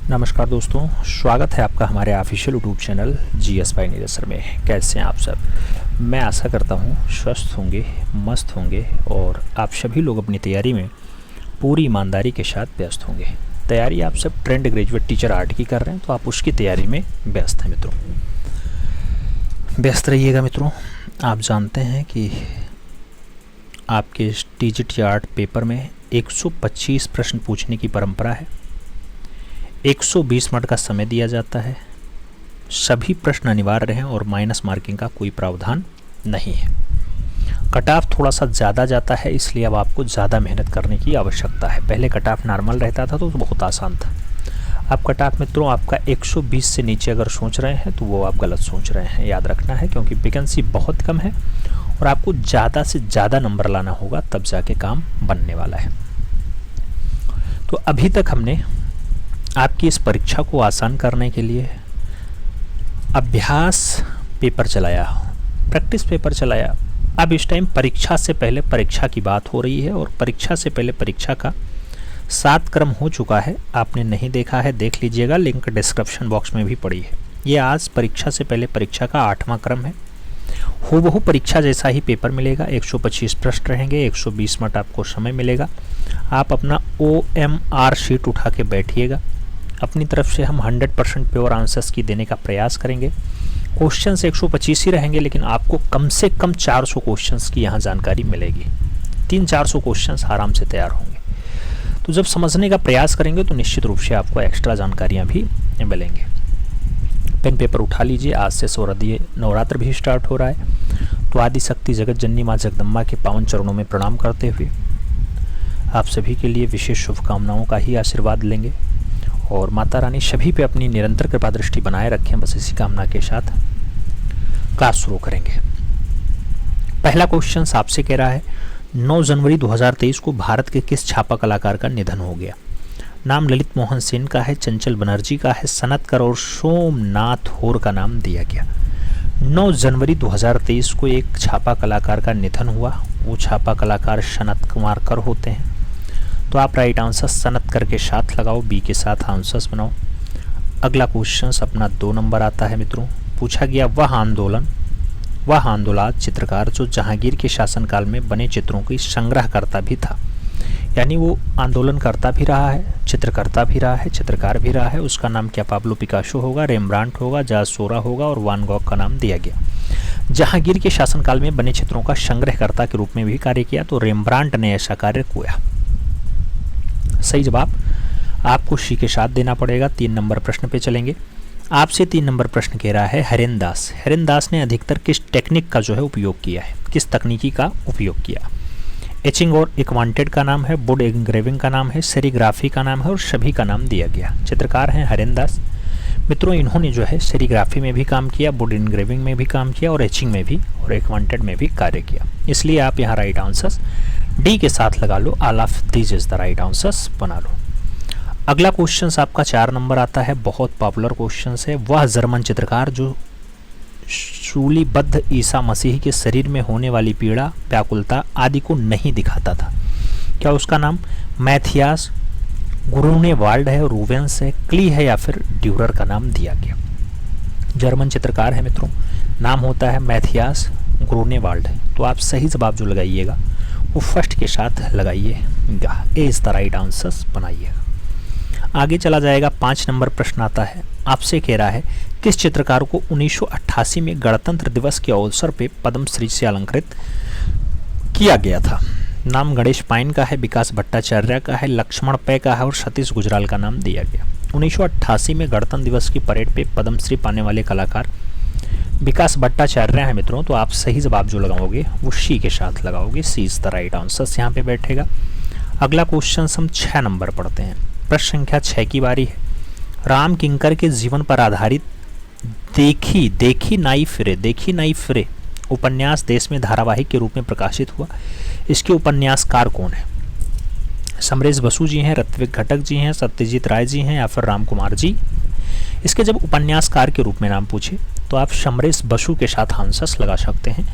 नमस्कार दोस्तों, स्वागत है आपका हमारे official YouTube channel GS bye Neeraj sir में। कैसे हैं आप सब? मैं आशा करता हूं स्वस्थ होंगे, मस्त होंगे और आप सभी लोग अपनी तैयारी में पूरी ईमानदारी के साथ व्यस्त होंगे। तैयारी आप सब ट्रेंड ग्रेजुएट टीचर आर्ट की कर रहे हैं तो आप उसकी तैयारी में व्यस्त हैं मित्रों। व्यस्त रहिएगा मित्रों। आप जानते हैं कि आपके टीजीटी आर्ट पेपर में 125 प्रश्न पूछने की परंपरा है। 120 मिनट का समय दिया जाता है। सभी प्रश्न अनिवार्य हैं और माइनस मार्किंग का कोई प्रावधान नहीं है। कट ऑफ थोड़ा सा ज़्यादा जाता है, इसलिए अब आपको ज़्यादा मेहनत करने की आवश्यकता है। पहले कट ऑफ नॉर्मल रहता था तो बहुत आसान था। अब कट ऑफ मित्रों आपका 120 से नीचे अगर सोच रहे हैं तो वो आप गलत सोच रहे हैं। याद रखना है, क्योंकि वैकेंसी बहुत कम है और आपको ज़्यादा से ज़्यादा नंबर लाना होगा, तब जाके काम बनने वाला है। तो अभी तक हमने आपकी इस परीक्षा को आसान करने के लिए अभ्यास पेपर चलाया, प्रैक्टिस पेपर चलाया। अब इस टाइम परीक्षा से पहले परीक्षा की बात हो रही है और परीक्षा से पहले परीक्षा का 7 क्रम हो चुका है। आपने नहीं देखा है, देख लीजिएगा, लिंक डिस्क्रिप्शन बॉक्स में भी पड़ी है। ये आज परीक्षा से पहले परीक्षा का 8वां क्रम है। हूबहू परीक्षा जैसा ही पेपर मिलेगा। 125 प्रश्न रहेंगे, 120 मिनट आपको समय मिलेगा। आप अपना OMR शीट उठा के बैठिएगा। अपनी तरफ से हम 100% प्योर आंसर्स की देने का प्रयास करेंगे। क्वेश्चंस 125 ही रहेंगे, लेकिन आपको कम से कम 400 क्वेश्चंस की यहाँ जानकारी मिलेगी। 300-400 क्वेश्चंस आराम से तैयार होंगे। तो जब समझने का प्रयास करेंगे तो निश्चित रूप से आपको एक्स्ट्रा जानकारियाँ भी मिलेंगी। पेन पेपर उठा लीजिए। आज से शारदीय नवरात्र भी स्टार्ट हो रहा है। तो आदि शक्ति जगत जननी माँ जगदम्बा के पावन चरणों में प्रणाम करते हुए आप सभी के लिए विशेष शुभकामनाओं का ही आशीर्वाद लेंगे और माता रानी सभी पे अपनी निरंतर कृपा दृष्टि बनाए रखें। बस इसी कामना के साथ क्लास शुरू करेंगे। पहला क्वेश्चन आपसे कह रहा है, 9 जनवरी 2023 को भारत के किस छापा कलाकार का निधन हो गया? नाम ललित मोहन सेन का है, चंचल बनर्जी का है, सनतकर और सोमनाथ होर का नाम दिया गया। 9 जनवरी 2023 को एक छापा कलाकार का निधन हुआ। वो छापा कलाकार सनत कुमार कर होते हैं। तो आप राइट आंसर सनतकर के साथ लगाओ, बी के साथ आंसर्स बनाओ। अगला क्वेश्चन अपना 2 नंबर आता है मित्रों। पूछा गया, वह आंदोलन चित्रकार जो जहांगीर के शासनकाल में बने चित्रों की संग्रहकर्ता भी था, यानी वो आंदोलनकर्ता भी रहा है, चित्रकर्ता भी रहा है, चित्रकार भी रहा है। उसका नाम क्या? पाब्लो पिकासो होगा, रेमब्रांट होगा, जाज सोरा होगा और वान गॉग का नाम दिया गया। जहांगीर के शासनकाल में बने चित्रों का संग्रहकर्ता के रूप में भी कार्य किया, तो रेमब्रांट ने ऐसा कार्य किया। सही जवाब आपको सी के साथ देना पड़ेगा। 3 नंबर प्रश्न पे चलेंगे। आपसे 3 नंबर प्रश्न कह रहा है, हरेंदास ने अधिकतर किस टेक्निक का जो है उपयोग किया है? किस तकनीकी का उपयोग किया? एचिंग और एक्वांटेड का नाम है, बोर्ड एंग्रेविंग का नाम है, सेरीग्राफी का नाम है और सभी का नाम दिया गया। चित्रकार हैं हरेंदास मित्रों। इन्होंने जो है सेरीग्राफी में भी काम किया, बोर्ड एंग्रेविंग में भी काम किया और एचिंग में भी और एक्वांटेड में भी कार्य किया। इसलिए आप यहाँ राइट आंसर्स डी के साथ लगा लो। All of these is the right answers बना लो। अगला क्वेश्चन आपका 4 नंबर आता है। बहुत पॉपुलर क्वेश्चन है। वह जर्मन चित्रकार जो सूलीबद्ध ईसा मसीह के शरीर में होने वाली पीड़ा, व्याकुलता आदि को नहीं दिखाता था, क्या उसका नाम मैथियास ग्रूनेवाल्ड है, रूवेंस है, क्ली है या फिर ड्यूरर का नाम दिया गया? जर्मन चित्रकार है मित्रों, नाम होता है मैथियास ग्रूनेवाल्ड। तो आप सही जवाब जो लगाइएगा वो फर्स्ट के साथ लगाइएगा। ए इज द राइट आंसर्स बनाइएगा। आगे चला जाएगा। 5 नंबर प्रश्न आता है। आपसे कह रहा है, किस चित्रकार को 1988 में गणतंत्र दिवस के अवसर पे पद्मश्री से अलंकृत किया गया था? नाम गणेश पाइन का है, विकास भट्टाचार्य का है, लक्ष्मण पै का है और सतीश गुजराल का नाम दिया गया। 1988 में गणतंत्र दिवस की परेड पे पद्मश्री पाने वाले कलाकार विकास भट्टाचार्य हैं मित्रों। तो आप सही जवाब जो लगाओगे वो सी के साथ लगाओगे। सी इज द राइट आंसर यहाँ पे बैठेगा। अगला क्वेश्चन हम 6 नंबर पढ़ते हैं। प्रश्न संख्या 6 की बारी है। राम किंकर के जीवन पर आधारित देखी नाई फिरे उपन्यास देश में धारावाहिक के रूप में प्रकाशित हुआ। इसके उपन्यासकार कौन है? समरेश बसु जी हैं, ऋत्विक घटक जी हैं, सत्यजीत राय जी हैं या फिर राम कुमार जी? इसके जब उपन्यासकार के रूप में नाम पूछे तो आप समरेश बसु के साथ आंसर्स लगा सकते हैं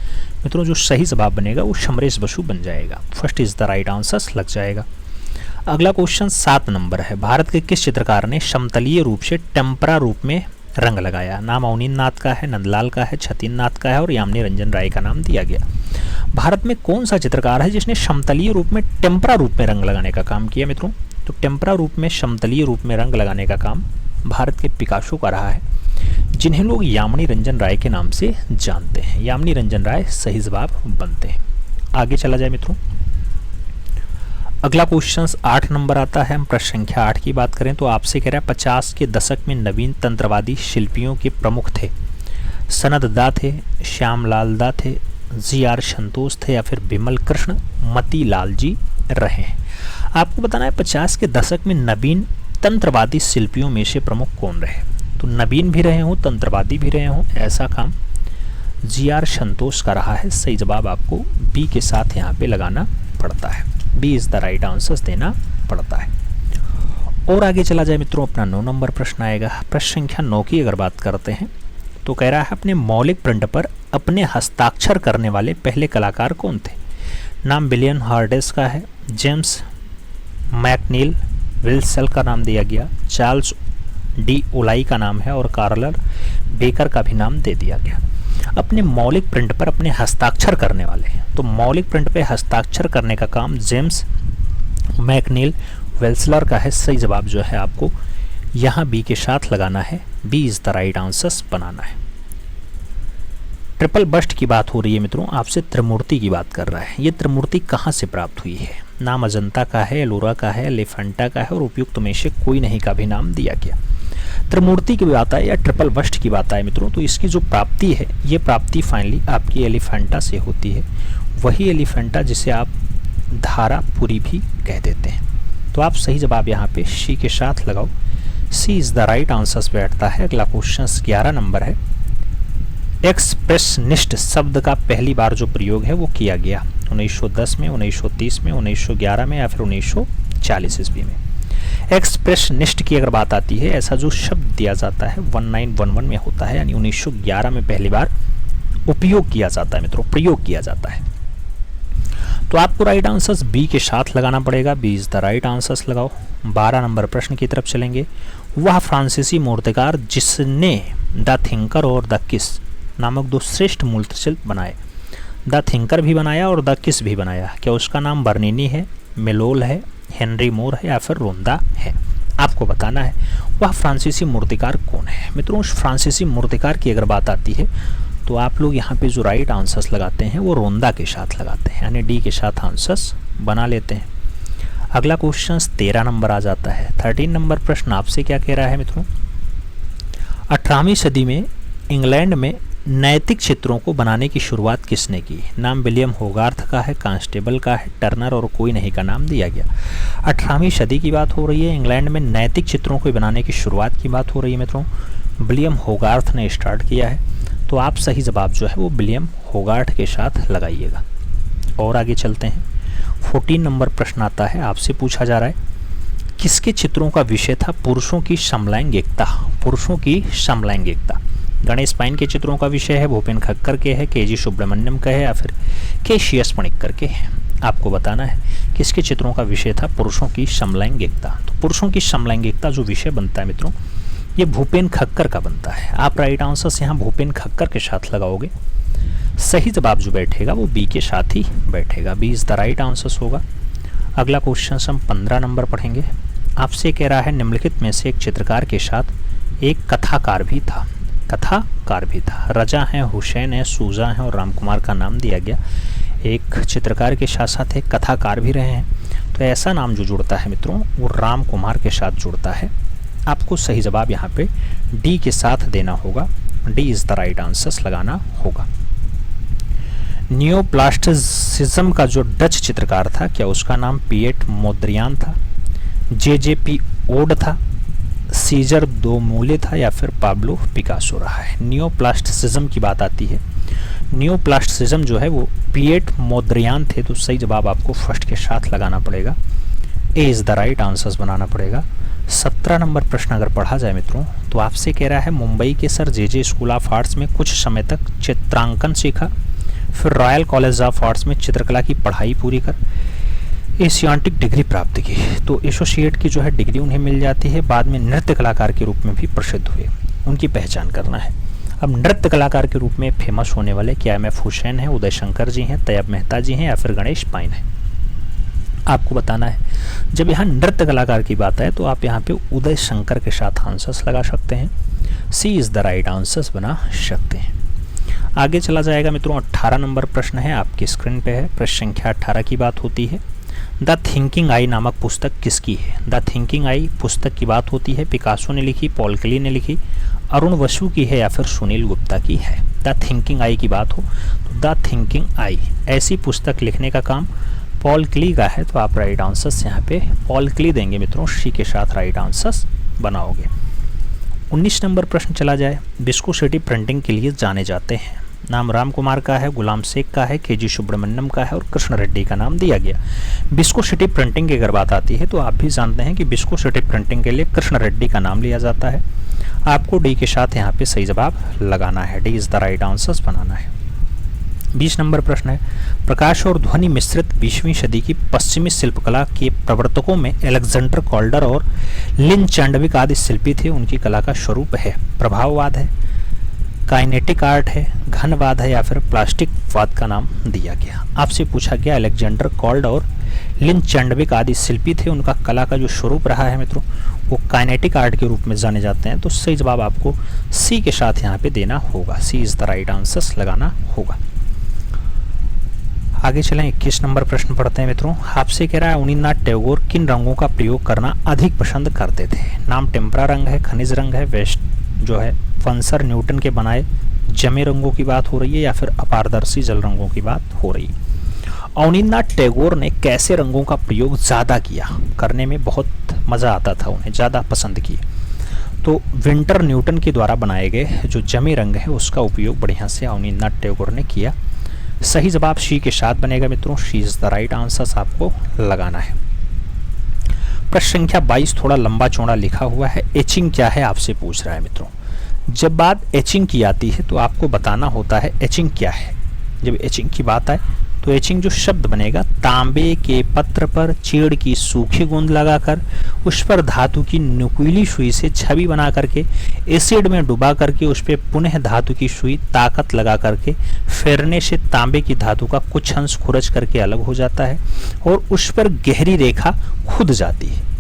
मित्रों। जो सही जवाब बनेगा वो समरेश बसु बन जाएगा। First is the right answers लग जाएगा। अगला क्वेश्चन 7 नंबर है, भारत के किस चित्रकार ने समतलीय रूप से टेम्परा रूप में रंग लगाया? नाम अवनींद्र नाथ का है, नंदलाल का है, छतीन नाथ का है और यामिनी रंजन राय का नाम दिया गया। भारत में कौन सा चित्रकार है जिसने समतलीय रूप में टेम्परा रूप में रंग लगाने का काम किया मित्रों? तो टेम्परा रूप में समतलीय रूप में रंग लगाने का काम भारत के पिकासो का रहा है, जिन्हें लोग यामिनी रंजन राय के नाम से जानते हैं। यामिनी रंजन राय सही जवाब बनते हैं। आगे चला जाए मित्रों, अगला क्वेश्चन 8 नंबर आता है। हम प्रश्न संख्या 8 की बात करें तो आपसे कह रहा है 50 के दशक में नवीन तंत्रवादी शिल्पियों के प्रमुख थे। सनद दा थे, श्यामलाल दा थे, जी.आर. संतोष थे या फिर बिमल कृष्ण मतीलाल जी रहे हैं। आपको बताना है 50 के दशक में नवीन तंत्रवादी शिल्पियों में से प्रमुख कौन रहे? तो नवीन भी रहे हों, तंत्रवादी भी रहे हों, ऐसा काम जी.आर. संतोष का रहा है। सही जवाब आपको बी के साथ यहाँ पे लगाना पड़ता है, B is the right answer देना पड़ता है। और आगे चला जाए मित्रों, अपना 9 नंबर प्रश्न आएगा। प्रश्न संख्या 9 की अगर बात करते हैं तो कह रहा है अपने मौलिक प्रिंट पर अपने हस्ताक्षर करने वाले पहले कलाकार कौन थे? नाम विलियम हार्डेस का है, जेम्स मैकनील विल्सल का नाम दिया गया, चार्ल्स डी ओलाई का नाम है और कार्ल बेकर का भी नाम दे दिया गया। अपने मौलिक प्रिंट पर अपने हस्ताक्षर करने वाले, तो मौलिक प्रिंट पे हस्ताक्षर करने का काम जेम्स मैकनील वेल्सलर का है। सही जवाब जो है आपको यहाँ बी के साथ लगाना है, B is the right answer बनाना है। ट्रिपल बस्ट की बात हो रही है मित्रों, आपसे त्रिमूर्ति की बात कर रहा है। ये त्रिमूर्ति कहाँ से प्राप्त हुई है? नाम अजंता का है, एलोरा का है, एलिफेंटा का है और उपयुक्त में से कोई नहीं का भी नाम दिया गया। त्रिमूर्ति की बात आए या ट्रिपल बस्ट की बात आए मित्रों, तो इसकी जो प्राप्ति है ये प्राप्ति फाइनली आपकी एलिफेंटा से होती है। वही एलिफेंटा जिसे आप धारापुरी भी कह देते हैं। तो आप सही जवाब यहाँ पे सी के साथ लगाओ, सी इज द राइट आंसर बैठता है। अगला क्वेश्चन 11 नंबर है। एक्सप्रेशनिस्ट शब्द का पहली बार जो प्रयोग है वो किया गया 1910 में, 1930 में, 1911 में या फिर 1940 ईस्वी में। एक्सप्रेशनिस्ट की अगर बात आती है, ऐसा जो शब्द दिया जाता है 1911 में होता है, यानी 1911 में पहली बार उपयोग किया जाता है मित्रों, प्रयोग किया जाता है। तो आपको राइट आंसर बी के साथ लगाना पड़ेगा, B is the right answer लगाओ। 12 नंबर प्रश्न की तरफ चलेंगे। वह फ्रांसीसी मूर्तिकार जिसने द थिंकर और द किस नामक दो श्रेष्ठ मूर्तिशिल्प बनाए, द थिंकर भी बनाया और द किस भी बनाया, क्या उसका नाम बर्निनी है, मेलोल है, हेनरी मोर है या फिर रोंदा है? आपको बताना है वह फ्रांसीसी मूर्तिकार कौन है। मित्रों उस फ्रांसीसी मूर्तिकार की अगर बात आती है तो आप लोग यहाँ पे जो राइट आंसर्स लगाते हैं वो रोंदा के साथ लगाते हैं, यानी डी के साथ आंसर्स बना लेते हैं। अगला क्वेश्चन 13 नंबर आ जाता है। 13 नंबर प्रश्न आपसे क्या कह रहा है मित्रों, 18वीं सदी में इंग्लैंड में नैतिक चित्रों को बनाने की शुरुआत किसने की? नाम विलियम होगार्थ का है, कांस्टेबल का है, टर्नर और कोई नहीं का नाम दिया गया। 18वीं सदी की बात हो रही है, इंग्लैंड में नैतिक चित्रों को बनाने की शुरुआत की बात हो रही है मित्रों, विलियम होगार्थ ने स्टार्ट किया है। तो आप सही जवाब जो है वो विलियम होगार्थ के साथ लगाइएगा। और आगे चलते हैं। 14 नंबर प्रश्न आता है, आपसे पूछा जा रहा है किसके चित्रों का विषय था पुरुषों की समलैंगिकता? पुरुषों की समलैंगिकता। गणेश पाइन के चित्रों का विषय है, भूपेन खक्कर के है, के जी सुब्रमण्यम का है या फिर के सी.एस. पणिक्कर के है? आपको बताना है किसके चित्रों का विषय था पुरुषों की समलैंगिकता। तो पुरुषों की समलैंगिकता जो विषय बनता है मित्रों ये भूपेन खक्कर का बनता है। आप राइट आंसर यहाँ भूपेन खक्कर के साथ लगाओगे। सही जवाब जो बैठेगा वो बी के साथ ही बैठेगा, B is the right answer होगा। अगला क्वेश्चन हम 15 नंबर पढ़ेंगे। आपसे कह रहा है निम्नलिखित में से एक चित्रकार के साथ एक कथाकार भी था। कथाकार भी था। रजा है, हुसैन है, सूजा है और रामकुमार का नाम दिया गया। एक चित्रकार के साथ साथ एक कथाकार भी रहे हैं। तो ऐसा नाम जो जुड़ता है मित्रों वो रामकुमार के साथ जुड़ता है। आपको सही जवाब यहाँ पे डी के साथ देना होगा, D is the right answer लगाना होगा। नियोप्लास्टिसिज्म का जो डच चित्रकार था क्या उसका नाम पिएट मोद्रियान था, जे.जे.पी. ओड था, सीजर दो मूले था या फिर पाब्लो पिकासो रहा है? नियोप्लास्टिसिज्म की बात आती है, नियोप्लास्टिसिज्म जो है वो पिएट मोद्रियान थे। तो सही जवाब आपको फर्स्ट के साथ लगाना पड़ेगा, ए इज द राइट आंसर बनाना पड़ेगा। 17 नंबर प्रश्न अगर पढ़ा जाए मित्रों तो आपसे कह रहा है मुंबई के sir JJ. School of arts में कुछ समय तक चित्रांकन सीखा, फिर रॉयल कॉलेज ऑफ आर्ट्स में चित्रकला की पढ़ाई पूरी कर एशियाटिक डिग्री प्राप्त की। तो एसोसिएट की जो है डिग्री उन्हें मिल जाती है। बाद में नृत्य कलाकार के रूप में भी प्रसिद्ध हुए, उनकी पहचान करना है। अब नृत्य कलाकार के रूप में फेमस होने वाले क्या एम एफ हुसैन हैं, उदय शंकर जी हैं, तैयब मेहता जी हैं या फिर गणेश पाइन हैं, आपको बताना है। जब यहाँ नृत्य कलाकार की बात है तो आप यहाँ पे उदय शंकर के साथ आंसर्स लगा सकते हैं, सी इज़ द राइट आंसर्स बना सकते हैं। आगे चला जाएगा मित्रों, 18 नंबर प्रश्न है, आपकी स्क्रीन पे है। प्रश्न संख्या 18 की बात होती है, द थिंकिंग आई नामक पुस्तक किसकी है? द थिंकिंग आई पुस्तक की बात होती है, पिकासो ने लिखी, पॉल क्ली ने लिखी, अरुण वसु की है या फिर सुनील गुप्ता की है? द थिंकिंग आई की बात हो तो द थिंकिंग आई, ऐसी पुस्तक लिखने का काम पॉल क्ली का है। तो आप राइट आंसर्स यहाँ पे पॉल क्ली देंगे मित्रों, सी के साथ राइट आंसर्स बनाओगे। 19 नंबर प्रश्न चला जाए, विस्कोसिटी प्रिंटिंग के लिए जाने जाते हैं। नाम राम कुमार का है, गुलाम शेख का है, के जी सुब्रमण्यम का है और कृष्ण रेड्डी का नाम दिया गया। विस्कोसिटी प्रिंटिंग की अगर बात आती है तो आप भी जानते हैं कि विस्कोसिटी प्रिंटिंग के लिए कृष्ण रेड्डी का नाम लिया जाता है। आपको डी के साथ यहाँ पे सही जवाब लगाना है, D is the right answers बनाना है। 20 नंबर प्रश्न है, प्रकाश और ध्वनि मिश्रित 20वीं सदी की पश्चिमी शिल्पकला के प्रवर्तकों में अलेक्जेंडर कॉल्डर और लिन चैंडविक आदि शिल्पी थे। उनकी कला का स्वरूप है प्रभाववाद है, काइनेटिक आर्ट है, घनवाद है या फिर प्लास्टिक वाद का नाम दिया गया। आपसे पूछा गया अलेक्जेंडर कॉल्ड और लिन चैंडविक आदि शिल्पी थे, उनका कला का जो स्वरूप रहा है मित्रों वो काइनेटिक आर्ट के रूप में जाने जाते हैं। तो सही जवाब आपको सी के साथ यहाँ पे देना होगा, सी इज द राइट आंसर्स लगाना होगा। आगे चलें, 21 नंबर प्रश्न पढ़ते हैं मित्रों। आपसे कह रहा है अवनींद्रनाथ टैगोर किन रंगों का प्रयोग करना अधिक पसंद करते थे? नाम टेम्परा रंग है, खनिज रंग है, वेस्ट जो है फंसर न्यूटन के बनाए जमे रंगों की बात हो रही है या फिर अपारदर्शी जल रंगों की बात हो रही है? अवनींद्रनाथ टैगोर ने कैसे रंगों का प्रयोग ज़्यादा किया, करने में बहुत मज़ा आता था, उन्हें ज़्यादा पसंद किए? तो विंटर न्यूटन के द्वारा बनाए गए जो जमे रंग है उसका उपयोग बढ़िया से अवनींद्रनाथ टैगोर ने किया। सही जवाब सी के साथ बनेगा मित्रों, सी इज द राइट आंसर्स आपको लगाना है। प्रश्न संख्या 22 थोड़ा लंबा चौड़ा लिखा हुआ है, एचिंग क्या है आपसे पूछ रहा है मित्रों। जब बात एचिंग की आती है तो आपको बताना होता है एचिंग क्या है। जब एचिंग की बात आए तो एचिंग जो शब्द बनेगा, तांबे के पत्र पर चीड़ की सूखी गोंद लगाकर उस पर धातु की नुकीली सुई से छवि बना करके एसिड में डुबा करके उस पर पुनः धातु की सुई ताकत लगा करके फेरने से तांबे की धातु का कुछ अंश खुरच करके अलग हो जाता है और उस पर गहरी रेखा खुद जाती है।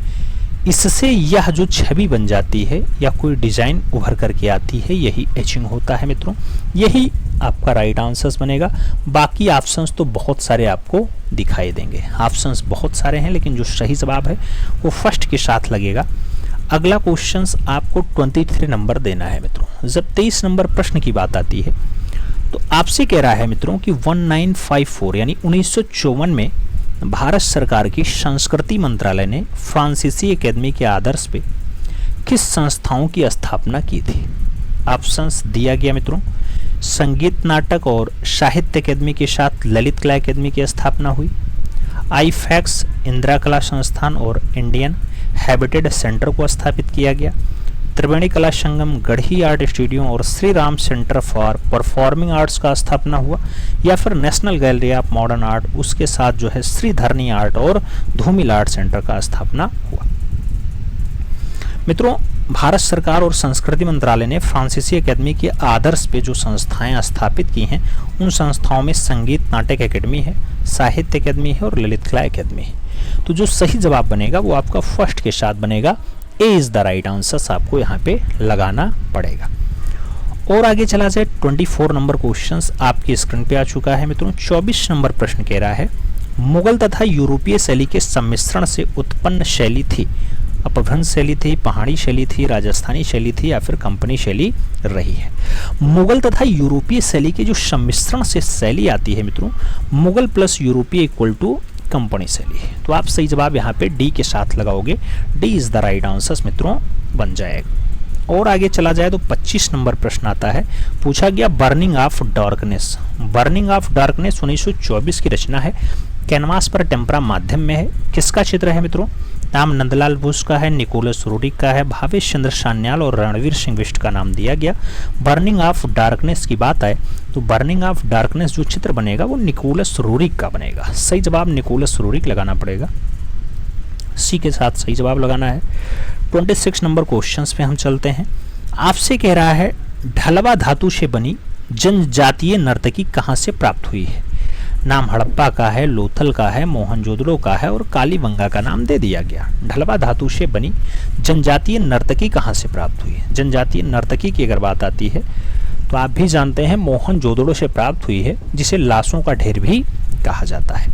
इससे यह जो छवि बन जाती है या कोई डिजाइन उभर करके आती है, यही एचिंग होता है मित्रों। यही आपका राइट आंसर्स बनेगा। बाकी ऑप्शंस तो बहुत सारे आपको दिखाई देंगे, ऑप्शंस बहुत सारे हैं, लेकिन जो सही जवाब है वो फर्स्ट के साथ लगेगा। अगला क्वेश्चंस आपको 23 नंबर देना है मित्रों। जब 23 नंबर प्रश्न की बात आती है तो आपसे कह रहा है मित्रों कि 1954 यानी 1954 में भारत सरकार की संस्कृति मंत्रालय ने फ्रांसीसी एकेडमी के आदर्श पे किस संस्थाओं की स्थापना की थी? ऑप्शंस दिया गया मित्रों, संगीत नाटक और साहित्य अकेदमी के साथ ललित कला अकेदमी की स्थापना हुई, आईफैक्स इंदिरा कला संस्थान और इंडियन हैबिटेट सेंटर को स्थापित किया गया, त्रिवेणी कला संगम, गढ़ी आर्ट स्टूडियो और Shri Ram centre for performing arts का स्थापना हुआ, या फिर national gallery of modern art उसके साथ जो है श्रीधरनी आर्ट और धूमिल आर्ट सेंटर का स्थापना हुआ। मित्रों, भारत सरकार और संस्कृति मंत्रालय ने फ्रांसीसी एकेडमी के आदर्श पे जो संस्थाएं स्थापित की हैं उन संस्थाओं में संगीत नाटक एकेडमी है, साहित्य एकेडमी है और ललित कला एकेडमी है। तो जो सही जवाब बनेगा वो आपका फर्स्ट के साथ बनेगा, ए इज द राइट आंसर्स आपको यहाँ पे लगाना पड़ेगा। और आगे चला जाए, 24 नंबर क्वेश्चंस आपकी स्क्रीन पे आ चुका है मित्रों। 24 नंबर प्रश्न कह रहा है मुगल तथा यूरोपीय शैली के सम्मिश्रण से उत्पन्न शैली थी, अपभ्रंश शैली थी, पहाड़ी शैली थी, राजस्थानी शैली थी या फिर कंपनी शैली रही है। मुगल तथा यूरोपीय शैली के जो सम्मिश्रण से शैली आती है मित्रों, मुगल प्लस यूरोपीय इक्वल टू कंपनी शैली है। तो आप सही जवाब यहाँ पे डी के साथ लगाओगे, D is the right answers मित्रों बन जाएगा। और आगे चला जाए तो 25 नंबर प्रश्न आता है, पूछा गया burning of darkness. Burning of darkness 1924 की रचना है, कैनवास पर टेम्परा माध्यम में है। किसका चित्र है मित्रों? नाम नंदलाल बोस का है, निकोलस रोरिक का है, भावेश चंद्र सान्याल और रणवीर सिंह बिष्ट का नाम दिया गया। बर्निंग ऑफ डार्कनेस की बात आए तो बर्निंग ऑफ डार्कनेस जो चित्र बनेगा वो निकोलस रोरिक का बनेगा। सही जवाब निकोलस रोरिक लगाना पड़ेगा, सी के साथ सही जवाब लगाना है। 26 नंबर क्वेश्चंस पे हम चलते हैं। आपसे कह रहा है ढलवा धातु से बनी जनजातीय नर्तकी कहाँ से प्राप्त हुई है। नाम हड़प्पा का है, लोथल का है, मोहनजोदड़ो का है और कालीबंगा का नाम दे दिया गया। ढलवा धातु से बनी जनजातीय नर्तकी कहाँ से प्राप्त हुई है। जनजातीय नर्तकी की अगर बात आती है तो आप भी जानते हैं मोहनजोदड़ो से प्राप्त हुई है, जिसे लाशों का ढेर भी कहा जाता है।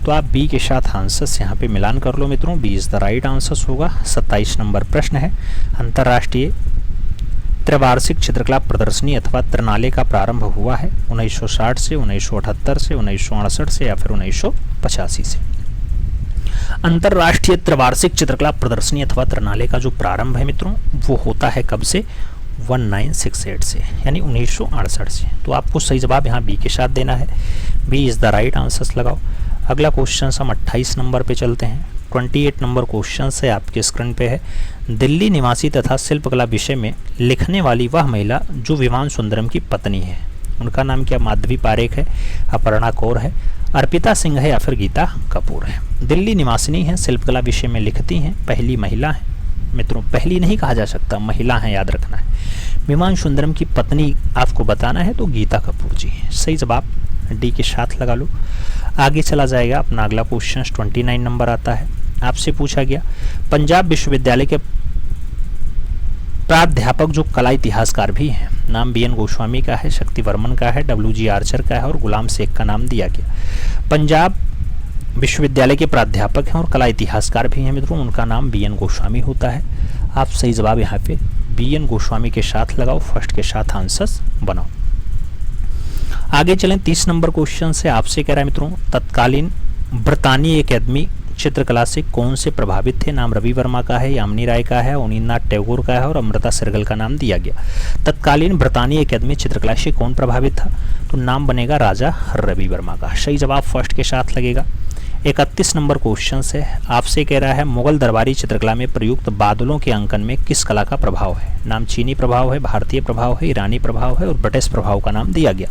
तो आप बी के साथ आंसर्स यहाँ पे मिलान कर लो मित्रों, B is the right answers होगा। 27 नंबर प्रश्न है, अंतर्राष्ट्रीय त्रैवार्षिक चित्रकला प्रदर्शनी अथवा त्रिनाले का प्रारंभ हुआ है 1960 से, 1978 से, 1968 से या फिर 1985 से। अंतर्राष्ट्रीय त्रैवार्षिक चित्रकला प्रदर्शनी अथवा त्रिनाले का जो प्रारंभ है मित्रों वो होता है कब से, 1968 से, यानी 1968 से। तो आपको सही जवाब यहाँ बी के साथ देना है, B is the right answers लगाओ। अगला क्वेश्चन हम 28 नंबर पे चलते हैं। 28 नंबर क्वेश्चन है आपके स्क्रीन पे है। दिल्ली निवासी तथा शिल्पकला विषय में लिखने वाली वह महिला जो विमान सुंदरम की पत्नी है, उनका नाम क्या, माधवी पारेख है, अपर्णा कौर है, अर्पिता सिंह है या फिर गीता कपूर है। दिल्ली निवासिनी है, शिल्पकला विषय में लिखती हैं, पहली महिला है मित्रों, पहली नहीं कहा जा सकता, महिला है, याद रखना है। विमान सुंदरम की पत्नी आपको बताना है तो गीता कपूर जी है। सही जवाब डी के साथ लगा लो। आगे चला जाएगा अपना अगला क्वेश्चन 29 नंबर आता है। आपसे पूछा गया पंजाब विश्वविद्यालय के प्राध्यापक जो कला इतिहासकार भी हैं, नाम बी एन गोस्वामी का है, शक्ति वर्मन का है, डब्ल्यू जी आर्चर का है और गुलाम शेख का नाम दिया गया। पंजाब विश्वविद्यालय के प्राध्यापक हैं और कला इतिहासकार भी हैं मित्रों, उनका नाम बी एन गोस्वामी होता है। आप सही जवाब यहाँ पे बी एन गोस्वामी के साथ लगाओ, फर्स्ट के साथ आंसर्स बनाओ। आगे चलें 30 नंबर क्वेश्चन से। आपसे कह रहा है मित्रों तत्कालीन ब्रितानी अकेदमी चित्रकला से कौन से प्रभावित थे। नाम रवि वर्मा का है, यामिनी राय का है, अवनींद्रनाथ टैगोर का है और अमृता सहगल का नाम दिया गया। तत्कालीन ब्रितानी अकेदमी चित्रकला से कौन प्रभावित था, तो नाम बनेगा राजा रवि वर्मा का। सही जवाब फर्स्ट के साथ लगेगा। 31 नंबर क्वेश्चन है। आपसे कह रहा है मुगल दरबारी चित्रकला में प्रयुक्त बादलों के अंकन में किस कला का प्रभाव है। नाम चीनी प्रभाव है, भारतीय प्रभाव है, ईरानी प्रभाव है और ब्रिटिश प्रभाव का नाम दिया गया।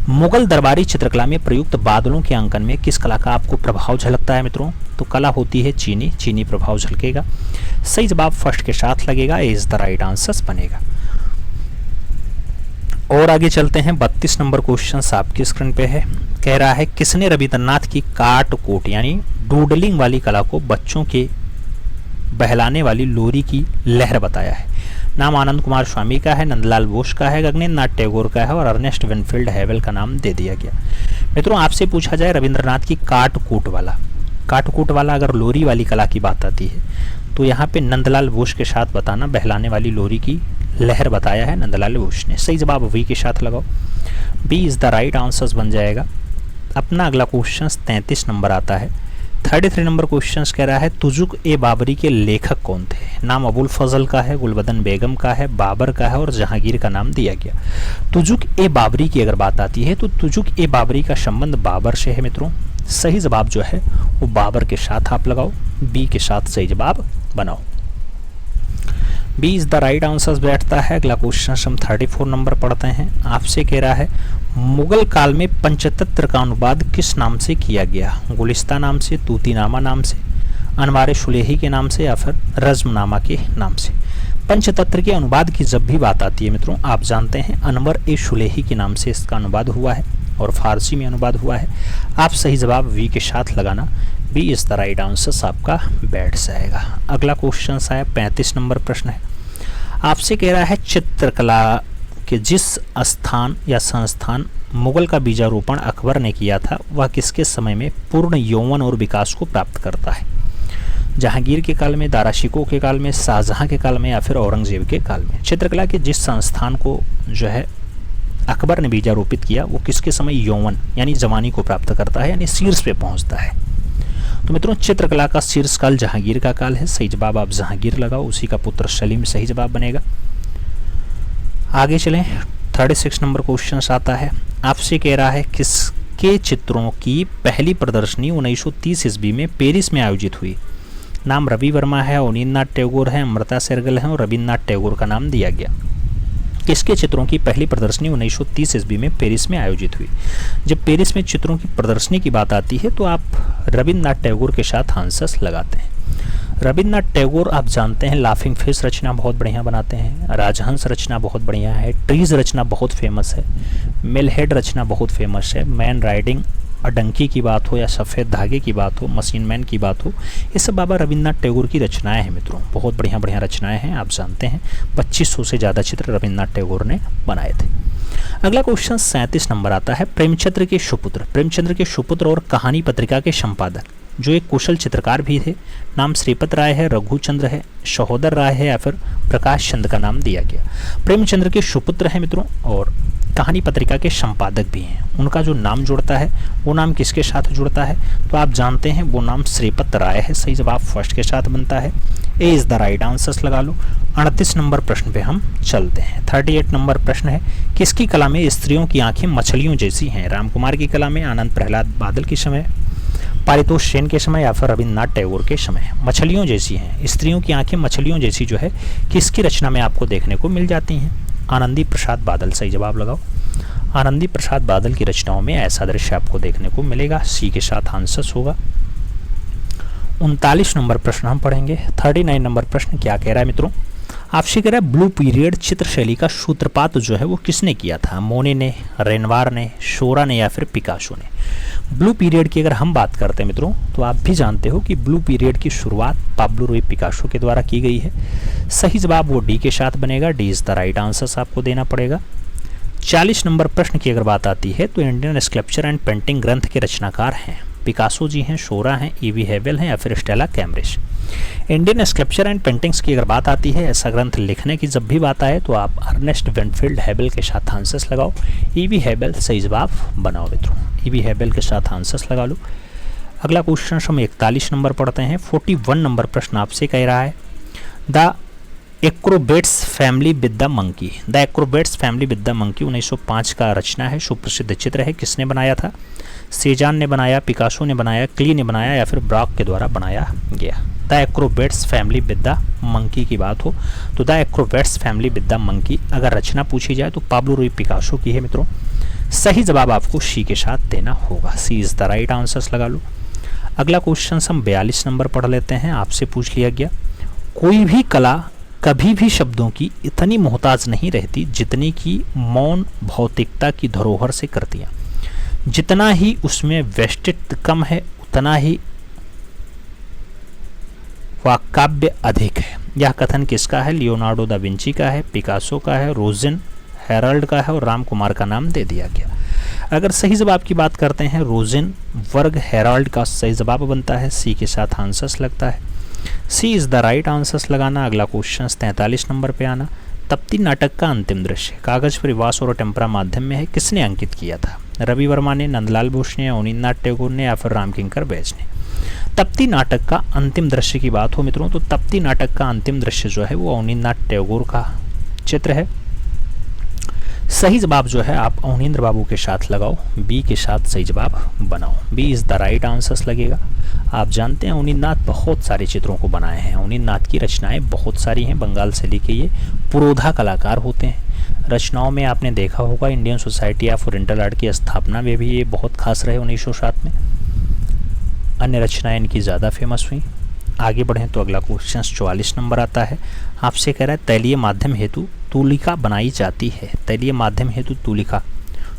मुगल दरबारी चित्रकला में प्रयुक्त बादलों के अंकन में किस कला का आपको प्रभाव झलकता है मित्रों, तो कला होती है चीनी, चीनी प्रभाव झलकेगा। सही जवाब फर्स्ट के साथ लगेगा, ए इज द राइट आंसर बनेगा। और आगे चलते हैं 32 नंबर क्वेश्चन आपकी स्क्रीन पे है। कह रहा है किसने रविंद्रनाथ की काट कोट यानी डूडलिंग वाली कला को बच्चों के बहलाने वाली लोरी की लहर बताया है। नाम आनंद कुमार स्वामी का है, नंदलाल बोस का है, गगनेंद्रनाथ टैगोर का है और अर्नेस्ट विनफील्ड हैवेल का नाम दे दिया गया। मित्रों आपसे पूछा जाए रविंद्रनाथ की काट कोट वाला अगर लोरी वाली कला की बात आती है तो यहाँ पे नंदलाल बोस के साथ बताना, बहलाने वाली लोरी की लहर बताया है नंदलाल बोस ने। सही जवाब वी के साथ लगाओ, B is the right answers बन जाएगा। अपना अगला क्वेश्चन 33 नंबर आता है। 33 नंबर क्वेश्चन कह रहा है तुजुक ए बाबरी के लेखक कौन थे। नाम अबुल फजल का है, गुलबदन बेगम का है, बाबर का है और जहांगीर का नाम दिया गया। तुजुक ए बाबरी की अगर बात आती है तो तुजुक ए बाबरी का संबंध बाबर से है मित्रों। सही जवाब जो है वो बाबर के साथ आप लगाओ, बी के साथ सही जवाब बनाओ, B is the right answer बैठता है। अगला क्वेश्चन हम 34 नंबर पढ़ते हैं। आपसे कह रहा है मुगल काल में पंचतंत्र का अनुवाद किस नाम से किया गया। गुलिस्ता नाम से, तूतीनामा नाम से, अनवार सुलेही के नाम से या फिर रज्मनामा के नाम से। पंचतंत्र के अनुवाद की जब भी बात आती है मित्रों आप जानते हैं अनवर ए सुलेही के नाम से इसका अनुवाद हुआ है और फारसी में अनुवाद हुआ है। आप सही जवाब वी के साथ लगाना, B is the right answer आपका बैठ जाएगा। अगला क्वेश्चन आया 35 नंबर प्रश्न है। आपसे कह रहा है चित्रकला के जिस स्थान या संस्थान मुगल का बीजारोपण अकबर ने किया था वह किसके समय में पूर्ण यौवन और विकास को प्राप्त करता है। जहांगीर के काल में, दारा शिकोह के काल में, शाहजहां के काल में या फिर औरंगजेब के काल में। चित्रकला के जिस संस्थान को जो है अकबर ने बीजारोपित किया वो किसके समय यौवन यानी जवानी को प्राप्त करता है, यानी शीर्ष पे पहुंचता है। तो मित्रों चित्रकला का शीर्ष काल जहांगीर का काल है। सही जवाब आप जहांगीर लगाओ, उसी का पुत्र सलीम सही जवाब बनेगा। आगे चलें 36 नंबर क्वेश्चन आता है। आपसे कह रहा है किसके चित्रों की पहली प्रदर्शनी 1930 ईस्वी में पेरिस में आयोजित हुई। नाम रवि वर्मा है, अवनींद्रनाथ टैगोर है, अमृता शेरगिल है और रविन्द्रनाथ टैगोर का नाम दिया गया। किसके चित्रों की पहली प्रदर्शनी 1930 ईस्वी में पेरिस में आयोजित हुई? जब पेरिस में चित्रों की प्रदर्शनी की बात आती है तो आप रविन्द्रनाथ टैगोर के साथ हंस लगाते हैं। रविन्द्रनाथ टैगोर आप जानते हैं लाफिंग फिश रचना बहुत बढ़िया बनाते हैं, राजहंस रचना बहुत बढ़िया है, ट्रीज रचना बहुत फेमस है, मिलहेड रचना बहुत फेमस है, मैन राइडिंग अडंकी की बात हो या सफ़ेद धागे की बात हो, मशीन मैन की बात हो, ये सब बाबा रविन्द्रनाथ टैगोर की रचनाएं हैं मित्रों। बहुत बढ़िया बढ़िया रचनाएं हैं, आप जानते हैं 2500 से ज़्यादा चित्र रविन्द्रनाथ टैगोर ने बनाए थे। अगला क्वेश्चन 37 नंबर आता है, प्रेमचंद्र के सुपुत्र। प्रेमचंद्र के सुपुत्र और कहानी पत्रिका के संपादक जो एक कुशल चित्रकार भी थे, नाम श्रीपत राय है, रघुचंद्र है, सहोदर राय है या फिर प्रकाश चंद्र का नाम दिया गया। प्रेमचंद्र के सुपुत्र हैं मित्रों और कहानी पत्रिका के संपादक भी हैं। उनका जो नाम जुड़ता है वो नाम किसके साथ जुड़ता है? तो आप जानते हैं वो नाम श्रीपत राय है। सही जवाब फर्स्ट के साथ बनता है, ए इज द राइट आंसर लगा लो। 38 नंबर प्रश्न पे हम चलते हैं। 38 नंबर प्रश्न है, किसकी कला में स्त्रियों की आंखें मछलियों जैसी हैं? रामकुमार की कला में, आनंद प्रहलाद बादल के समय, पारितोष सेन के समय या फिर रविन्द्रनाथ टैगोर के समय? मछलियों जैसी हैं, स्त्रियों की आंखें मछलियों जैसी जो है किसकी रचना में आपको देखने को मिल जाती हैं? आनंदी प्रसाद बादल। सही जवाब लगाओ। आनंदी प्रसाद बादल की रचनाओं में ऐसा दृश्य आपको देखने को मिलेगा, सी के साथ आंसर होगा। 39 नंबर प्रश्न हम पढ़ेंगे। 39 नंबर प्रश्न क्या कह रहा है मित्रों? आपसे कह रहा है ब्लू पीरियड चित्र शैली का सूत्रपात जो है वो किसने किया था? मोने ने, रेनवार ने, शोरा ने या फिर पिकासो ने? ब्लू पीरियड की अगर हम बात करते हैं मित्रों तो आप भी जानते हो कि ब्लू पीरियड की शुरुआत पाब्लो रुई पिकासो के द्वारा की गई है। सही जवाब वो डी के साथ बनेगा, D is the right answer आपको देना पड़ेगा। 40 नंबर प्रश्न की अगर बात आती है तो इंडियन स्कल्पचर एंड पेंटिंग ग्रंथ के रचनाकार हैं पिकासो जी हैं, शोरा हैं, ईवी हेबल हैं या फिर Stella Cambridge? Indian sculpture and paintings की अगर बात आती है, ऐसा ग्रंथ लिखने की जब भी बात आए तो आप अर्नेस्ट विनफील्ड हेबल के साथ आंसर्स लगाओ। ईवी हेबल सही जवाब बनाओ मित्रों, ईवी हेबल के साथ आंसर्स लगा लो। अगला क्वेश्चन हम 41 नंबर पढ़ते हैं। 41 नंबर प्रश्न आपसे कह रहा है, the acrobats family with the monkey. The acrobats family with the monkey 1905 का रचना है, सुप्रसिद्ध चित्र है। किसने बनाया था? सेजान ने बनाया, पिकासो ने बनाया, क्ली ने बनाया या फिर ब्रॉक के द्वारा बनाया गया? The acrobats family with the monkey की बात हो तो the acrobats family with the monkey अगर रचना पूछी जाए तो पाब्लो रुई पिकासो की है मित्रों। सही जवाब आपको सी के साथ देना होगा, सी इज द राइट आंसर्स लगा लो। अगला क्वेश्चन हम 42 नंबर पढ़ लेते हैं। आपसे पूछ लिया गया, कोई भी कला कभी भी शब्दों की इतनी मोहताज नहीं रहती जितनी कि मौन भौतिकता की धरोहर से कृतियाँ। जितना ही उसमें व्यष्टित्व कम है उतना ही वाक्काव्य अधिक है। यह कथन किसका है? लियोनार्डो दा विंची का है, पिकासो का है, रोजिन हेराल्ड का है और रामकुमार का नाम दे दिया गया। अगर सही जवाब की बात करते हैं, रोजिन वर्ग हेराल्ड का सही जवाब बनता है, सी के साथ आंसर्स लगता है, सी इज द राइट आंसर्स लगाना। अगला क्वेश्चन 43 नंबर पे आना। तप्ती नाटक का अंतिम दृश्य कागज पर वास और टेम्परा माध्यम में है, किसने अंकित किया था? रवि वर्मा ने, नंदलाल बोस ने, अवनींद्रनाथ टैगोर ने या फिर रामकिंकर बैज ने? तप्ती नाटक का अंतिम दृश्य की बात हो मित्रों तो तप्ती नाटक का अंतिम दृश्य जो है वो अवनींद्रनाथ टैगोर का चित्र है। सही जवाब जो है आप अवनींद्र बाबू के साथ लगाओ, बी के साथ सही जवाब बनाओ, B is the right answers लगेगा। आप जानते हैं अवनींद्रनाथ बहुत सारे चित्रों को बनाए हैं, अवनींद्रनाथ की रचनाएं बहुत सारी हैं। बंगाल से लेके ये पुरोधा कलाकार होते हैं। रचनाओं में आपने देखा होगा Indian society of oriental art की स्थापना में भी ये बहुत खास रहे 1907 में। अन्य रचनाएं इनकी ज़्यादा फेमस हुई। आगे बढ़ें तो अगला क्वेश्चन 44 नंबर आता है। आपसे कह रहा है तैलीय माध्यम हेतु तूलिका बनाई जाती है। तैलीय माध्यम हेतु तूलिका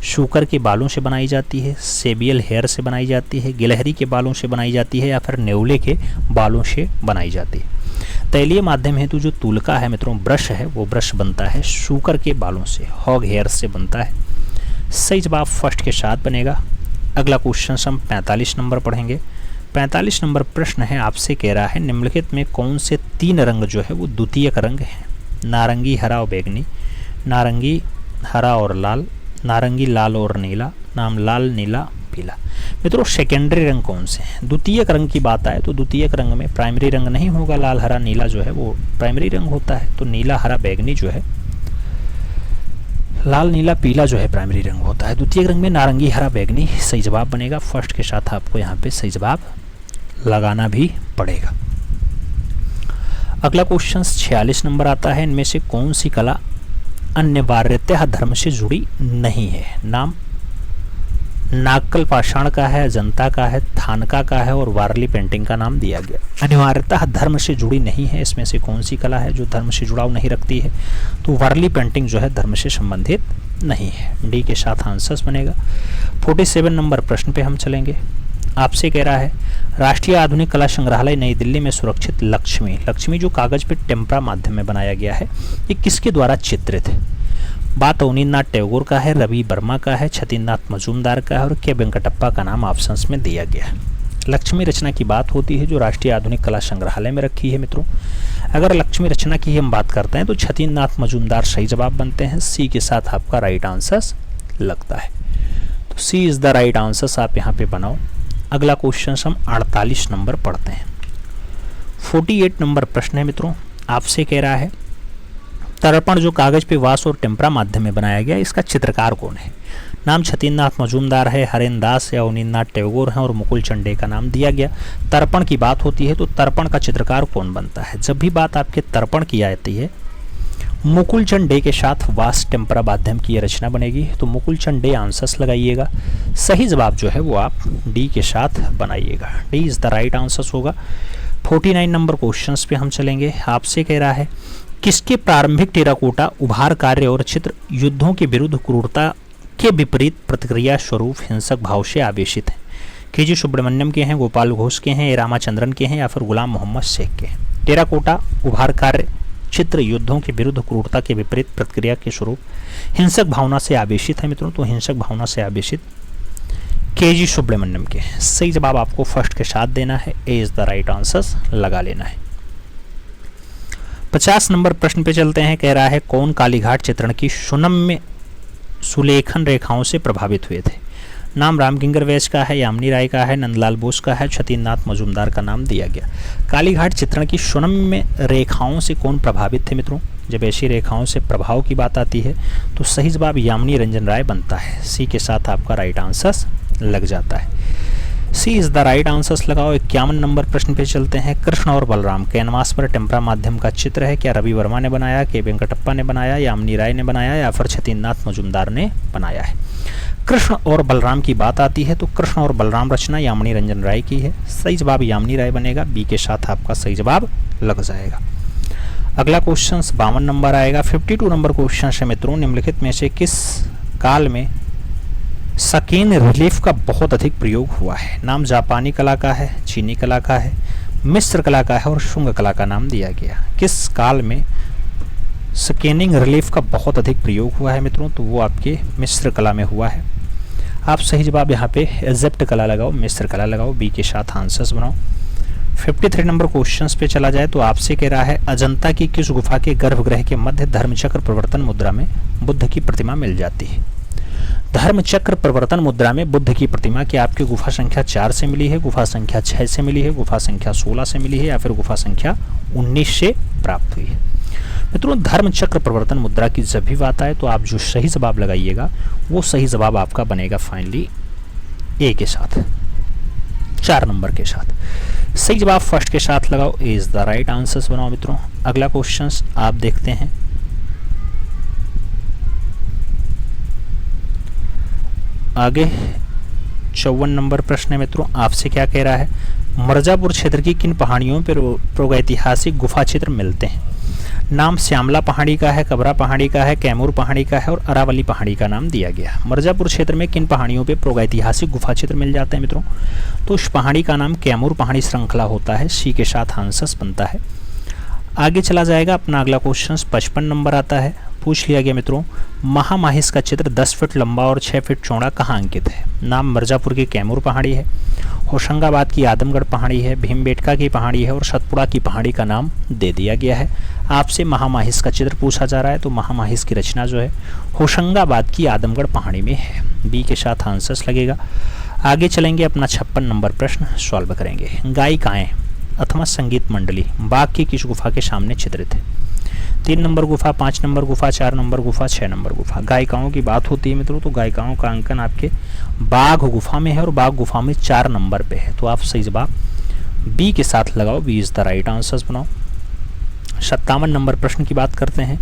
शूकर के बालों से बनाई जाती है, सेबियल हेयर से बनाई जाती है, गिलहरी के बालों से बनाई जाती है या फिर नेवले के बालों से बनाई जाती है। तैलीय माध्यम हेतु जो तूलिका है मित्रों, ब्रश है, वो ब्रश बनता है शूकर के बालों से, हॉग हेयर से बनता है। सही जवाब फर्स्ट के साथ बनेगा। अगला क्वेश्चन हम 45 नंबर पढ़ेंगे। 45 नंबर प्रश्न है, आपसे कह रहा है निम्नलिखित में कौन से 3 रंग जो है वो द्वितीयक रंग हैं? नारंगी, हरा और बैगनी, नारंगी, हरा और लाल, नारंगी, लाल और नीला, नाम लाल, नीला, पीला। मित्रों सेकेंडरी रंग कौन से हैं? द्वितीयक रंग की बात आए तो द्वितीयक रंग में प्राइमरी रंग नहीं होगा, लाल, हरा, नीला जो है वो प्राइमरी रंग होता है। तो नीला, हरा, बैगनी जो है, लाल, नीला, पीला जो है प्राइमरी रंग होता है। द्वितीयक रंग में नारंगी, हरा, बैगनी सही जवाब बनेगा। फर्स्ट के साथ आपको यहाँ पे सही जवाब लगाना भी पड़ेगा। अगला क्वेश्चन 46 नंबर आता है, इनमें से कौन सी कला अनिवार्यतः धर्म से जुड़ी नहीं है? नाम नागकल पाषाण का है, अजंता का है, थानका का है और वारली पेंटिंग का नाम दिया गया। अनिवार्यतः धर्म से जुड़ी नहीं है, इसमें से कौन सी कला है जो धर्म से जुड़ाव नहीं रखती है? तो वारली पेंटिंग जो है धर्म से संबंधित नहीं है। डी के साथ आंसर्स बनेगा। 47 नंबर प्रश्न पे हम चलेंगे। आपसे कह रहा है, राष्ट्रीय आधुनिक कला संग्रहालय नई दिल्ली में सुरक्षित लक्ष्मी जो कागज पे टेम्परा माध्यम में बनाया गया है, ये किसके द्वारा चित्रित है? बात अवनींद्रनाथ टैगोर का है, रवि वर्मा का है, छतीन्द्रनाथ मजूमदार का है और के वेंकटप्पा का नाम ऑप्शंस में दिया गया है। लक्ष्मी रचना की बात होती है जो राष्ट्रीय आधुनिक कला संग्रहालय में रखी है मित्रों। अगर लक्ष्मी रचना की हम बात करते हैं तो छतीन्द्रनाथ मजूमदार सही जवाब बनते हैं। सी के साथ आपका राइट आंसर लगता है, तो सी इज द राइट आंसर आप यहाँ पे बनाओ। अगला क्वेश्चन हम 48 नंबर पढ़ते हैं। 48 नंबर प्रश्न है मित्रों, आपसे कह रहा है, तर्पण जो कागज पे वास और टेम्परा माध्यम में बनाया गया, इसका चित्रकार कौन है? नाम छतीन्द्रनाथ मजूमदार है, हरेन दास या अवनींद्रनाथ टैगोर है और मुकुल चंडे का नाम दिया गया। तर्पण की बात होती है तो तर्पण का चित्रकार कौन बनता है? जब भी बात आपके तर्पण की आती है, मुकुल चंडे के साथ वास टेम्परा माध्यम की यह रचना बनेगी, तो मुकुल चंडे आंसर्स लगाइएगा। सही जवाब जो है वो आप डी के साथ बनाइएगा, D is the right answers होगा। 49 नंबर क्वेश्चंस पे हम चलेंगे। आपसे कह रहा है, किसके प्रारंभिक टेराकोटा उभार कार्य और चित्र युद्धों के विरुद्ध क्रूरता के विपरीत प्रतिक्रिया स्वरूप हिंसक भाव से आवेशित हैं? के.जी. सुब्रमण्यम के हैं, गोपाल घोष के हैं, रामाचंद्रन के हैं या फिर गुलाम मोहम्मद शेख के हैं? टेराकोटा उभार कार्य चित्र युद्धों के विरुद्ध क्रूरता के विपरीत प्रतिक्रिया के स्वरूप हिंसक भावना से आवेशित है मित्रों, तो हिंसक भावना से आवेशित के.जी. सुब्रमण्यम के। सही जवाब आपको फर्स्ट के साथ देना है, ए इज द राइट आंसर लगा लेना है। 50 नंबर प्रश्न पे चलते हैं। कह रहा है, कौन कालीघाट चित्रण की सुनम्य सुलेखन रेखाओं से प्रभावित हुए थे? नाम रामकिंकर वैश का है, यामिनी राय का है, नंदलाल बोस का है, छतीन्द्रनाथ मजूमदार का नाम दिया गया। कालीघाट चित्रण की सुनम्य रेखाओं से कौन प्रभावित थे मित्रों? जब ऐसी रेखाओं से प्रभाव की बात आती है तो सही जवाब यामिनी रंजन राय बनता है। सी के साथ आपका राइट आंसर लग जाता है, सी इज द राइट आंसर्स लगाओ। 51 नंबर प्रश्न पे चलते हैं। कृष्ण और बलराम कैनवास पर टेम्परा माध्यम का चित्र है, क्या रवि वर्मा ने बनाया, के वेंकटप्पा ने बनाया, यामिनी राय ने बनाया या फिर छतीन्द्रनाथ मजूमदार ने बनाया है? कृष्ण और बलराम की बात आती है तो कृष्ण और बलराम रचना यामिनी रंजन राय की है। सही जवाब यामिनी राय बनेगा, बी के साथ आपका सही जवाब लग जाएगा। अगला क्वेश्चन 52 नंबर आएगा। 52 नंबर क्वेश्चन है मित्रों, निम्नलिखित में से किस काल में सकीन रिलीफ का बहुत अधिक प्रयोग हुआ है? नाम जापानी कला का है, चीनी कला का है, मिस्र कला का है और शुंग कला का नाम दिया गया। किस काल में स्कैनिंग रिलीफ का बहुत अधिक प्रयोग हुआ है मित्रों? तो वो आपके मिस्र कला में हुआ है। आप सही जवाब यहाँ पे इजिप्ट कला लगाओ, मिस्र कला लगाओ, बी के साथ आंसर्स बनाओ। 53 नंबर क्वेश्चंस पे चला जाए तो आपसे कह रहा है, अजंता की किस गुफा के गर्भगृह के मध्य धर्मचक्र प्रवर्तन मुद्रा में बुद्ध की प्रतिमा मिल जाती है? धर्मचक्र प्रवर्तन मुद्रा में बुद्ध की प्रतिमा की आपकी गुफा संख्या 4 से मिली है, गुफा संख्या 6 से मिली है, गुफा संख्या 16 से मिली है या फिर गुफा संख्या 19 से प्राप्त हुई है? मित्रों, धर्मचक्र प्रवर्तन मुद्रा की जब भी बात आए तो आप जो सही जवाब लगाइएगा वो सही जवाब आपका बनेगा फाइनली ए के साथ, 4 नंबर के साथ। सही जवाब फर्स्ट के साथ लगाओ, ए इज द राइट आंसर्स बनाओ मित्रों। अगला क्वेश्चन आप देखते हैं। आगे 54 नंबर प्रश्न है मित्रों, आपसे क्या कह रहा है, मिर्जापुर क्षेत्र की किन पहाड़ियों पर प्रागैतिहासिक गुफा चित्र मिलते हैं? नाम श्यामला पहाड़ी का है, कबरा पहाड़ी का है, कैमूर पहाड़ी का है और अरावली पहाड़ी का नाम दिया गया। मिर्जापुर क्षेत्र में किन पहाड़ियों पे प्रागैतिहासिक गुफा चित्र मिल जाते हैं मित्रों? तो उस पहाड़ी का नाम कैमूर पहाड़ी श्रृंखला होता है, सी के साथ आंसर्स बनता है। आगे चला जाएगा अपना अगला क्वेश्चन 55 नंबर आता है। पूछ लिया गया मित्रों, महामाहिस का चित्र 10 फीट लंबा और 6 फीट चौड़ा कहाँ अंकित है? नाम मिर्जापुर की कैमूर पहाड़ी है, होशंगाबाद की आदमगढ़ पहाड़ी है, भीमबेटका की पहाड़ी है और सतपुड़ा की पहाड़ी का नाम दे दिया गया है। आपसे महामाहिस का चित्र पूछा जा रहा है तो महामाहिस की रचना जो है होशंगाबाद की आदमगढ़ पहाड़ी में है, बी के साथ आंसर्स लगेगा। आगे चलेंगे अपना 56 नंबर प्रश्न सॉल्व करेंगे। गायिकाएं अथवा संगीत मंडली बाघ की किस गुफा के सामने चित्रित है? 3 नंबर गुफा, 5 नंबर गुफा, 4 नंबर गुफा, 6 नंबर गुफा। गायिकाओं की बात होती है मित्रों तो गायिकाओं का अंकन आपके बाघ गुफा में है और बाघ गुफा में 4 नंबर पे है, तो आप सही जवाब बी के साथ लगाओ, B is the right answers बनाओ। 57 नंबर प्रश्न की बात करते हैं।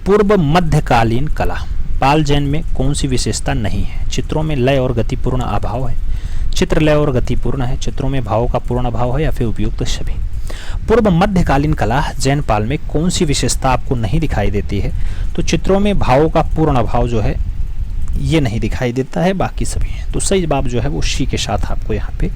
पूर्व मध्यकालीन कला पाल जैन में कौन सी विशेषता नहीं है? चित्रों में लय और गतिपूर्ण अभाव है, चित्र लय और गतिपूर्ण है, चित्रों में भावों का पूर्ण अभाव है, या फिर उपयुक्त सभी। पूर्व मध्यकालीन कला जैन पाल में कौन सी विशेषता आपको नहीं दिखाई देती है? तो चित्रों में भावों का पूर्ण अभाव जो है ये नहीं दिखाई देता है, बाकी सभी है। तो सही जवाब जो है वो सी के साथ आपको यहाँ पे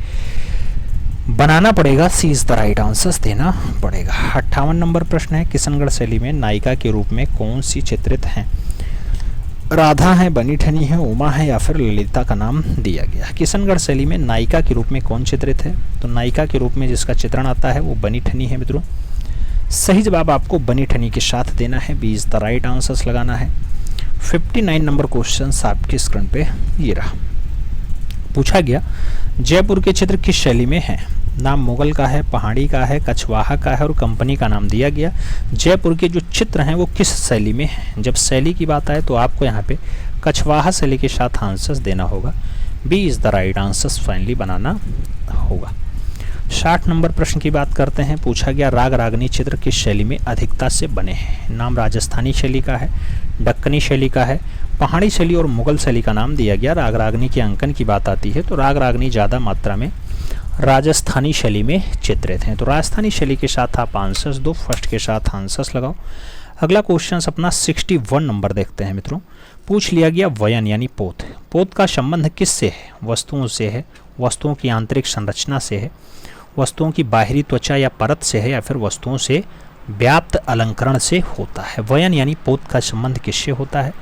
बनाना पड़ेगा, सी इज द राइट आंसर देना पड़ेगा। 58 नंबर प्रश्न है। किशनगढ़ शैली में नायिका के रूप में कौन सी चित्रित हैं? राधा है, बनी ठनी है, उमा है, या फिर ललिता का नाम दिया गया। किशनगढ़ शैली में नायिका के रूप में कौन चित्रित है? तो नायिका के रूप में जिसका चित्रण आता है वो बनी ठनी है मित्रों। सही जवाब आपको बनी ठनी के साथ देना है, B is the right answer लगाना है। 59 नंबर क्वेश्चन आपके स्क्रीन पे ये रहा। पूछा गया जयपुर के चित्र किस शैली में है? नाम मुगल का है, पहाड़ी का है, कछवाहा का है और कंपनी का नाम दिया गया। जयपुर के जो चित्र हैं वो किस शैली में हैं? जब शैली की बात आए तो आपको यहाँ पे कछवाहा शैली के साथ आंसर्स देना होगा, B is the right answers finally बनाना होगा। 60 नंबर प्रश्न की बात करते हैं। पूछा गया राग रागनी चित्र किस शैली में अधिकता से बने हैं? नाम राजस्थानी शैली का है, दक्कनी शैली का है, पहाड़ी शैली और मुगल शैली का नाम दिया गया। राग रागनी के अंकन की बात आती है तो राग रागनी ज़्यादा मात्रा में राजस्थानी शैली में चित्रित हैं। तो राजस्थानी शैली के साथ आप आंसर्स दो, फर्स्ट के साथ आंसर्स लगाओ। अगला क्वेश्चन अपना 61 नंबर देखते हैं मित्रों। पूछ लिया गया वयन यानी पोत, पोत का संबंध किससे है? वस्तुओं से है, वस्तुओं की आंतरिक संरचना से है, वस्तुओं की बाहरी त्वचा या परत से है, या फिर वस्तुओं से व्याप्त अलंकरण से होता है। वयन यानी पोत का संबंध किससे होता है?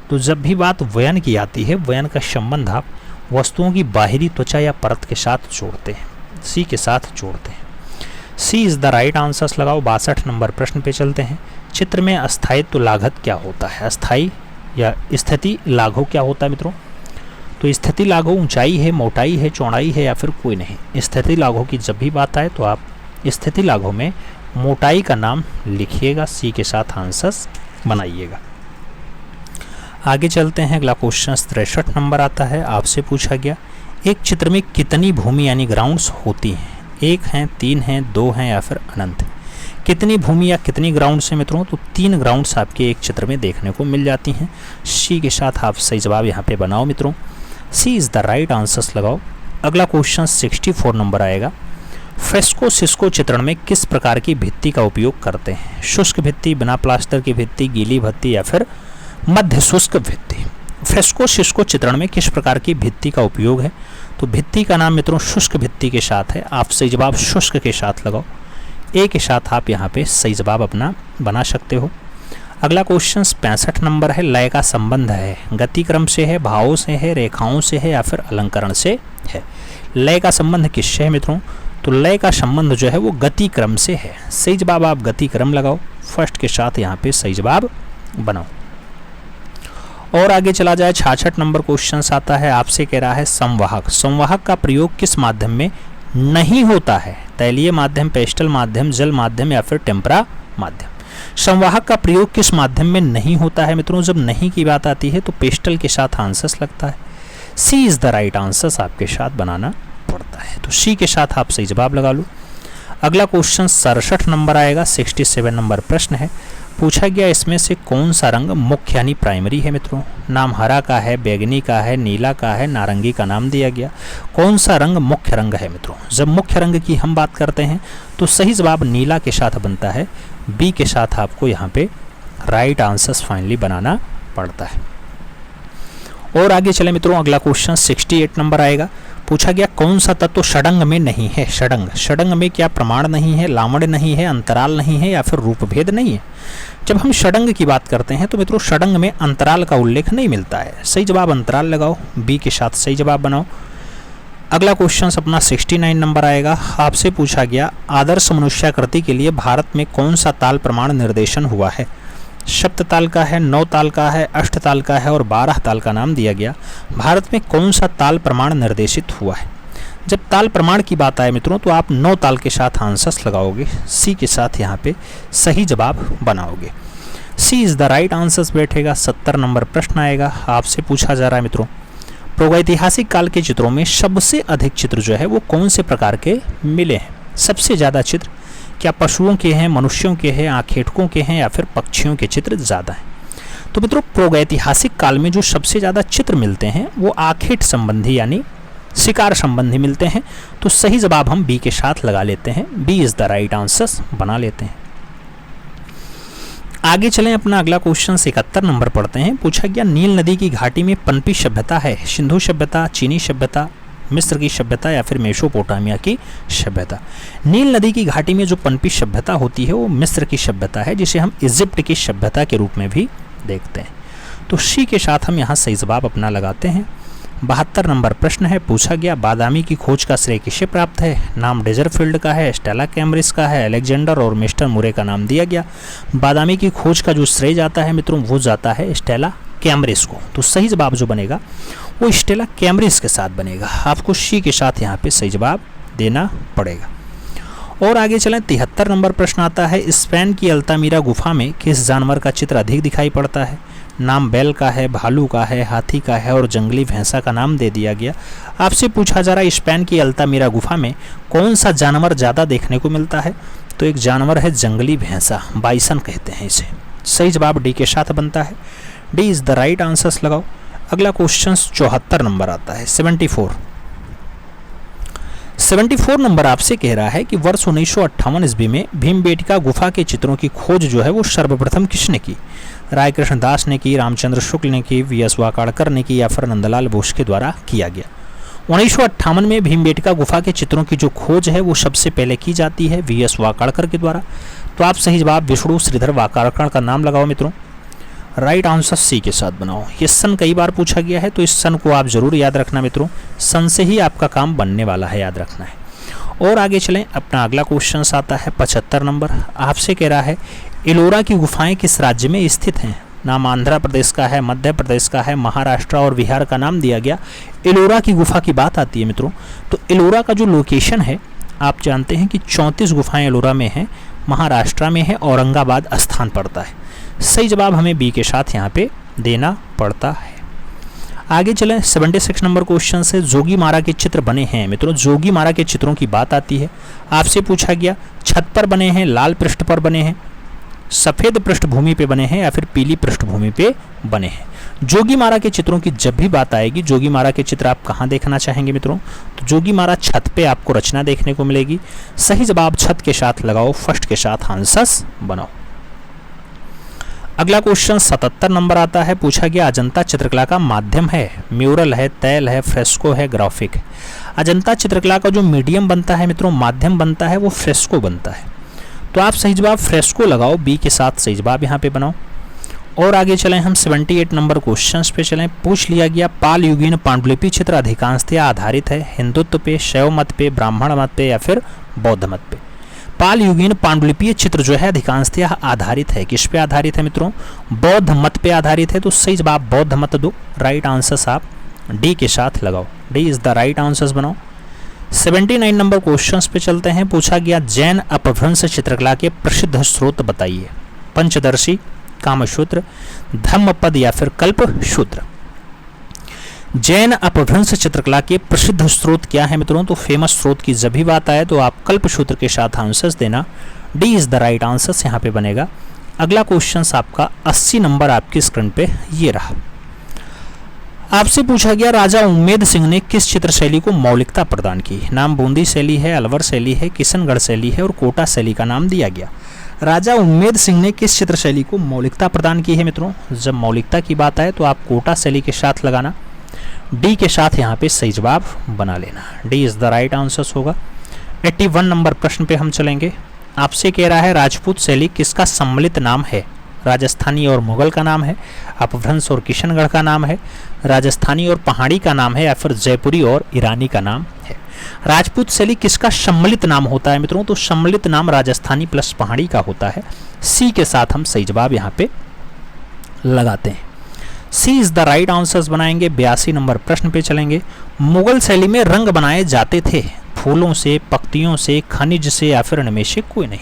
तो जब भी बात वयन की आती है, वयन का संबंध आप वस्तुओं की बाहरी त्वचा या परत के साथ जोड़ते हैं, सी के साथ जोड़ते हैं। सी इज द राइट आंसर्स लगाओ। 62 नंबर प्रश्न पे चलते हैं। चित्र में अस्थायित्व लाघव क्या होता है? अस्थाई या स्थिति लाघव क्या होता है मित्रों? तो स्थिति लाघव ऊंचाई है, मोटाई है, चौड़ाई है, या फिर कोई नहीं। स्थिति लाघव की जब भी बात आए तो आप स्थिति लाघव में मोटाई का नाम लिखिएगा, सी के साथ आंसर्स बनाइएगा। आगे चलते हैं। अगला क्वेश्चन 63 नंबर आता है। आपसे पूछा गया एक चित्र में कितनी भूमि यानी ग्राउंड्स होती हैं? 1 हैं, 3 हैं, 2 हैं, या फिर अनंत? कितनी भूमि या कितनी ग्राउंड्स हैं मित्रों? तो 3 ग्राउंड्स आपके एक चित्र में देखने को मिल जाती हैं। सी के साथ आप सही जवाब यहाँ पे बनाओ मित्रों, सी इज द राइट आंसर्स लगाओ। अगला क्वेश्चन 64 नंबर आएगा। फ्रेस्को सिस्को चित्रण में किस प्रकार की भित्ति का उपयोग करते हैं? शुष्क भित्ति, बिना प्लास्टर की भित्ति, गीली भित्ति, या फिर मध्य शुष्क भित्ति? फ्रेस्को सिस्को चित्रण में किस प्रकार की भित्ति का उपयोग है? तो भित्ति का नाम मित्रों शुष्क भित्ति के साथ है, आप सही जवाब शुष्क के साथ लगाओ। ए के साथ आप यहाँ पे सही जवाब अपना बना सकते हो। अगला क्वेश्चन 65 नंबर है। लय का संबंध है, गति क्रम से है, भावों से है, रेखाओं से है, या फिर अलंकरण से है? लय का संबंध किससे है मित्रों? तो लय का संबंध जो है वो गति क्रम से है, सही जवाब आप गति क्रम लगाओ, फर्स्ट के साथ यहाँ पे सही जवाब बनाओ। और आगे चला जाए 66 नंबर क्वेश्चन आता है। आपसे कह रहा है संवाहक, संवाहक का प्रयोग किस माध्यम में नहीं होता है? तैलीय माध्यम, पेस्टल माध्यम, जल माध्यम, या फिर टेम्परा माध्यम? संवाहक का प्रयोग किस माध्यम में नहीं होता है मित्रों? जब नहीं की बात आती है तो पेस्टल के साथ आंसर्स लगता है, सी इज द राइट आंसर्स आपके साथ बनाना पड़ता है, तो सी के साथ आप सही जवाब लगा लो। अगला क्वेश्चन 67 नंबर आएगा। 67 नंबर प्रश्न है। पूछा गया इसमें से कौन सा रंग मुख्य यानी प्राइमरी है मित्रों? नाम हरा का है, बैगनी का है, नीला का है, नारंगी का नाम दिया गया। कौन सा रंग मुख्य रंग है मित्रों? जब मुख्य रंग की हम बात करते हैं तो सही जवाब नीला के साथ बनता है, बी के साथ आपको यहाँ पे राइट आंसर्स फाइनली बनाना पड़ता है। और आगे चले मित्रों, अगला क्वेश्चन 68 नंबर आएगा। पूछा गया कौन सा तत्व षडंग में नहीं है? षडंग, षडंग में क्या प्रमाण नहीं है, लावण्य नहीं है, अंतराल नहीं है, या फिर रूपभेद नहीं है? जब हम षडंग की बात करते हैं तो मित्रों षडंग में अंतराल का उल्लेख नहीं मिलता है, सही जवाब अंतराल लगाओ, बी के साथ सही जवाब बनाओ। अगला क्वेश्चन अपना 69 नंबर आएगा। आपसे पूछा गया आदर्श मनुष्याकृति के लिए भारत में कौन सा ताल प्रमाण निर्देशन हुआ है? सप्त ताल का है, 9 ताल का है, 8 ताल का है और 12 ताल का नाम दिया गया। भारत में कौन सा ताल प्रमाण निर्देशित हुआ है? जब ताल प्रमाण की बात आए मित्रों तो आप 9 ताल के साथ आंसर्स लगाओगे, सी के साथ यहाँ पे सही जवाब बनाओगे, सी इज द राइट आंसर्स बैठेगा। 70 नंबर प्रश्न आएगा। आपसे पूछा जा रहा है मित्रों प्रागैतिहासिक काल के चित्रों में सबसे अधिक चित्र जो है वो कौन से प्रकार के मिले हैं? सबसे ज़्यादा चित्र क्या पशुओं के हैं, मनुष्यों के हैं, आखेटकों के हैं या फिर पक्षियों के चित्र ज़्यादा हैं? तो मित्रों प्रागैतिहासिक काल में जो सबसे ज़्यादा चित्र मिलते हैं वो आखेट संबंधी यानी शिकार संबंधी मिलते हैं। तो सही जवाब हम बी के साथ लगा लेते हैं, B is the right answer बना लेते हैं। आगे चलें, अपना अगला क्वेश्चन 71 नंबर पढ़ते हैं। पूछा गया नील नदी की घाटी में पनपी सभ्यता है, सिंधु सभ्यता, चीनी सभ्यता, मिस्र की सभ्यता या फिर मेसोपोटामिया की सभ्यता। नील नदी की घाटी में जो पनपी सभ्यता होती है वो मिस्र की सभ्यता है, जिसे हम इजिप्ट की सभ्यता के रूप में भी देखते हैं। तो सी के साथ हम यहाँ सही जवाब अपना लगाते हैं। 72 नंबर प्रश्न है। पूछा गया बादामी की खोज का श्रेय किसे प्राप्त है? नाम डेजरफील्ड का है, स्टेला कैम्ब्रिज का है, अलेक्जेंडर और मिस्टर मुरे का नाम दिया गया। बादामी की खोज का जो श्रेय जाता है मित्रों वो जाता है स्टेला कैम्ब्रिज को। तो सही जवाब जो बनेगा वो स्टेला कैम्ब्रिज के साथ बनेगा। आपको सी के साथ यहाँ पे सही जवाब देना पड़ेगा। और आगे चलें, 73 नंबर प्रश्न आता है। स्पेन की अल्तामीरा गुफा में किस जानवर का चित्र अधिक दिखाई पड़ता है? नाम बैल का है, भालू का है, हाथी का है और जंगली भैंसा का नाम दे दिया गया। आपसे पूछा जा रहा है स्पेन की अल्तामीरा गुफा में कौन सा जानवर ज़्यादा देखने को मिलता है? तो एक जानवर है जंगली भैंसा, बाइसन कहते हैं इसे। सही जवाब डी के साथ बनता है, D is the right answers लगाओ। अगला क्वेश्चन 74 नंबर आता है। 74 नंबर आपसे कह रहा है कि वर्ष 1958 ईस्वी में भीमबेटका गुफा के चित्रों की खोज जो है वो सर्वप्रथम किसने की? राय कृष्ण दास ने की, रामचंद्र शुक्ल ने की, वी.एस. वाकाड़कर ने की या फिर नंदलाल बोस के द्वारा किया गया। 1958 में भीमबेटका गुफा के चित्रों की जो खोज है वो सबसे पहले की जाती है वी.एस. वाकाड़कर के द्वारा। तो आप सही जवाब विष्णु श्रीधर वाकाड़कर का नाम लगाओ मित्रों। राइट आंसर सी के साथ बनाओ। ये सन कई बार पूछा गया है तो इस सन को आप जरूर याद रखना मित्रों, सन से ही आपका काम बनने वाला है, याद रखना है। और आगे चलें, अपना अगला क्वेश्चन आता है 75 नंबर। आपसे कह रहा है एलोरा की गुफाएं किस राज्य में स्थित हैं? नाम आंध्र प्रदेश का है, मध्य प्रदेश का है, महाराष्ट्र और बिहार का नाम दिया गया। एलोरा की गुफा की बात आती है मित्रों, तो एलोरा का जो लोकेशन है आप जानते हैं कि 34 गुफाएं एलोरा में हैं, महाराष्ट्र में है, औरंगाबाद स्थान पड़ता है। सही जवाब हमें बी के साथ यहाँ पे देना पड़ता है। आगे चलें, 76 नंबर क्वेश्चन से। जोगी मारा के चित्र बने हैं मित्रों, जोगी मारा के चित्रों की बात आती है। आपसे पूछा गया छत पर बने हैं, लाल पृष्ठ पर बने हैं, सफ़ेद पृष्ठभूमि पे बने हैं या फिर पीली पृष्ठभूमि पे बने हैं। जोगी मारा के चित्रों की जब भी बात आएगी, जोगी मारा के चित्र आप कहाँ देखना चाहेंगे मित्रों? तो जोगी मारा छत पे आपको रचना देखने को मिलेगी। सही जवाब छत के साथ लगाओ, फर्स्ट के साथ आंसर्स बनाओ। अगला क्वेश्चन 77 नंबर आता है। पूछा गया अजंता चित्रकला का माध्यम है, म्यूरल है, तैल है, फ्रेस्को है, ग्राफिक है। अजंता चित्रकला का जो मीडियम बनता है मित्रों, माध्यम बनता है, वो फ्रेस्को बनता है। तो आप सही जवाब फ्रेस्को लगाओ, बी के साथ सही जवाब यहाँ पे बनाओ। और आगे चलें, हम 78 नंबर क्वेश्चन पे चलें। पूछ लिया गया पाल युगीन पांडुलिपि चित्र अधिकांशतः आधारित है हिंदुत्व पे, शैव मत पे, ब्राह्मण मत पे या फिर बौद्ध मत पे। पाल युगीन पांडुलिपि चित्र जो है अधिकांशतः आधारित है, किस पे आधारित है मित्रों? बौद्ध मत पे आधारित है। तो सही जवाब बौद्ध मत दो, राइट आंसर्स आप डी के साथ लगाओ, D is the right answers बनाओ। 79 नंबर क्वेश्चंस पे चलते हैं। पूछा गया जैन अपभ्रंश चित्रकला के प्रसिद्ध स्रोत बताइए। पंचदर्शी, कामसूत्र, धम्मपद या फिर कल्पसूत्र। जैन अपभ्रंश चित्रकला के प्रसिद्ध स्रोत क्या है मित्रों? तो फेमस स्रोत की जब भी बात आए तो आप कल्पसूत्र के साथ आंसर्स देना, D is the right answers यहाँ पे बनेगा। अगला क्वेश्चन आपका 80 नंबर आपकी स्क्रीन पे ये रहा। आपसे पूछा गया राजा उम्मेद सिंह ने किस चित्र शैली को मौलिकता प्रदान की? नाम बूंदी शैली है, अलवर शैली है, किशनगढ़ शैली है और कोटा शैली का नाम दिया गया। राजा उम्मेद सिंह ने किस चित्र शैली को मौलिकता प्रदान की है मित्रों? जब मौलिकता की बात आए तो आप कोटा शैली के साथ लगाना, डी के साथ यहाँ पे सही जवाब बना लेना, D is the right answers होगा। 81 नंबर प्रश्न पे हम चलेंगे। आपसे कह रहा है राजपूत शैली किसका सम्मिलित नाम है? राजस्थानी और मुगल का नाम है, अपभ्रंश और किशनगढ़ का नाम है, राजस्थानी और पहाड़ी का नाम है या फिर जयपुरी और ईरानी का नाम है। राजपूत शैली किसका सम्मिलित नाम होता है मित्रों? तो सम्मिलित नाम राजस्थानी प्लस पहाड़ी का होता है। सी के साथ हम सही जवाब यहाँ पे लगाते हैं, सी इज द राइट आंसर्स बनाएंगे। 82 नंबर प्रश्न पे चलेंगे। मुगल शैली में रंग बनाए जाते थे फूलों से, पत्तियों से, खनिज से या फिर इनमें से कोई नहीं।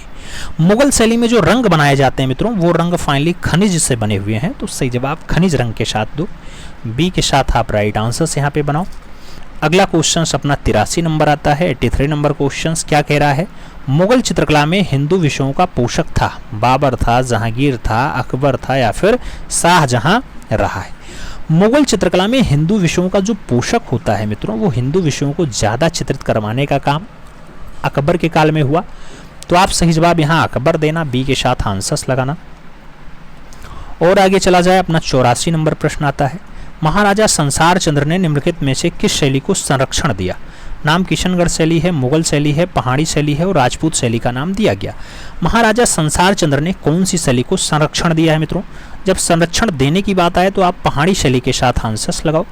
मुगल शैली में जो रंग बनाए जाते हैं मित्रों वो रंग फाइनली खनिज से बने हुए हैं। तो सही जवाब खनिज रंग के साथ दो, बी के साथ आप राइट आंसर्स यहाँ पे बनाओ। अगला क्वेश्चन अपना 83 नंबर आता है। 83 नंबर क्वेश्चन क्या कह रहा है? मुगल चित्रकला में हिंदू विषयों का पोषक था। बाबर था, जहांगीर था, अकबर था या फिर शाहजहां रहा है। मुगल चित्रकला में हिंदू विषयों का जो पोषक होता है मित्रों, वो हिंदू विषयों को ज़्यादा चित्रित करवाने का काम अकबर के काल में हुआ। तो आप सही जवाब यहाँ अकबर देना, बी के साथ आंसर्स लगाना। और आगे चला जाए, अपना 84 नंबर प्रश्न आता है। महाराजा संसार चंद्र ने निम्नलिखित में से किस शैली को संरक्षण दिया? नाम किशनगढ़ शैली है, मुगल शैली है, पहाड़ी शैली है और राजपूत शैली का नाम दिया गया। महाराजा संसार चंद्र ने कौन सी शैली को संरक्षण दिया है मित्रों? जब संरक्षण देने की बात आए तो आप पहाड़ी शैली के साथ आंसर्स लगाओ,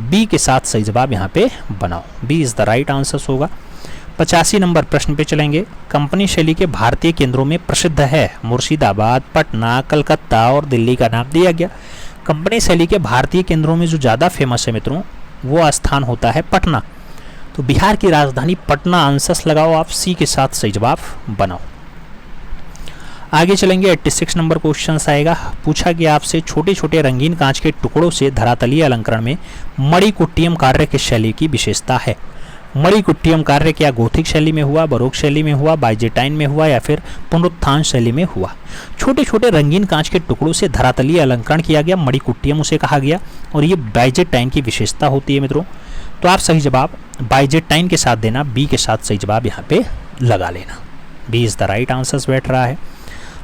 बी के साथ सही जवाब यहाँ पे बनाओ। B is the right answers होगा। 85 नंबर प्रश्न पे चलेंगे। कंपनी शैली के भारतीय केंद्रों में प्रसिद्ध है मुर्शिदाबाद, पटना, कलकत्ता और दिल्ली का नाम दिया गया। कंपनी शैली के भारतीय केंद्रों में जो ज़्यादा फेमस है मित्रों, वो स्थान होता है पटना। तो बिहार की राजधानी पटना आंसर्स लगाओ, आप सी के साथ सही जवाब बनाओ। आगे चलेंगे, 86 नंबर क्वेश्चन आएगा। पूछा गया आपसे, छोटे छोटे रंगीन कांच के टुकड़ों से धरातलीय अलंकरण में मणिकुट्टियम कार्य किस शैली की विशेषता है? मणिकुट्टियम कार्य क्या गोथिक शैली में हुआ, बरोक शैली में हुआ, बाइजेंटाइन में हुआ या फिर पुनरुत्थान शैली में हुआ? छोटे छोटे रंगीन कांच के टुकड़ों से धरातलीय अलंकरण किया गया, मणिकुट्टियम उसे कहा गया और ये बाइजेंटाइन की विशेषता होती है मित्रों। तो आप सही जवाब बाइजेंटाइन के साथ देना, बी के साथ सही जवाब यहाँ पे लगा लेना। B is the right answers बैठ रहा है।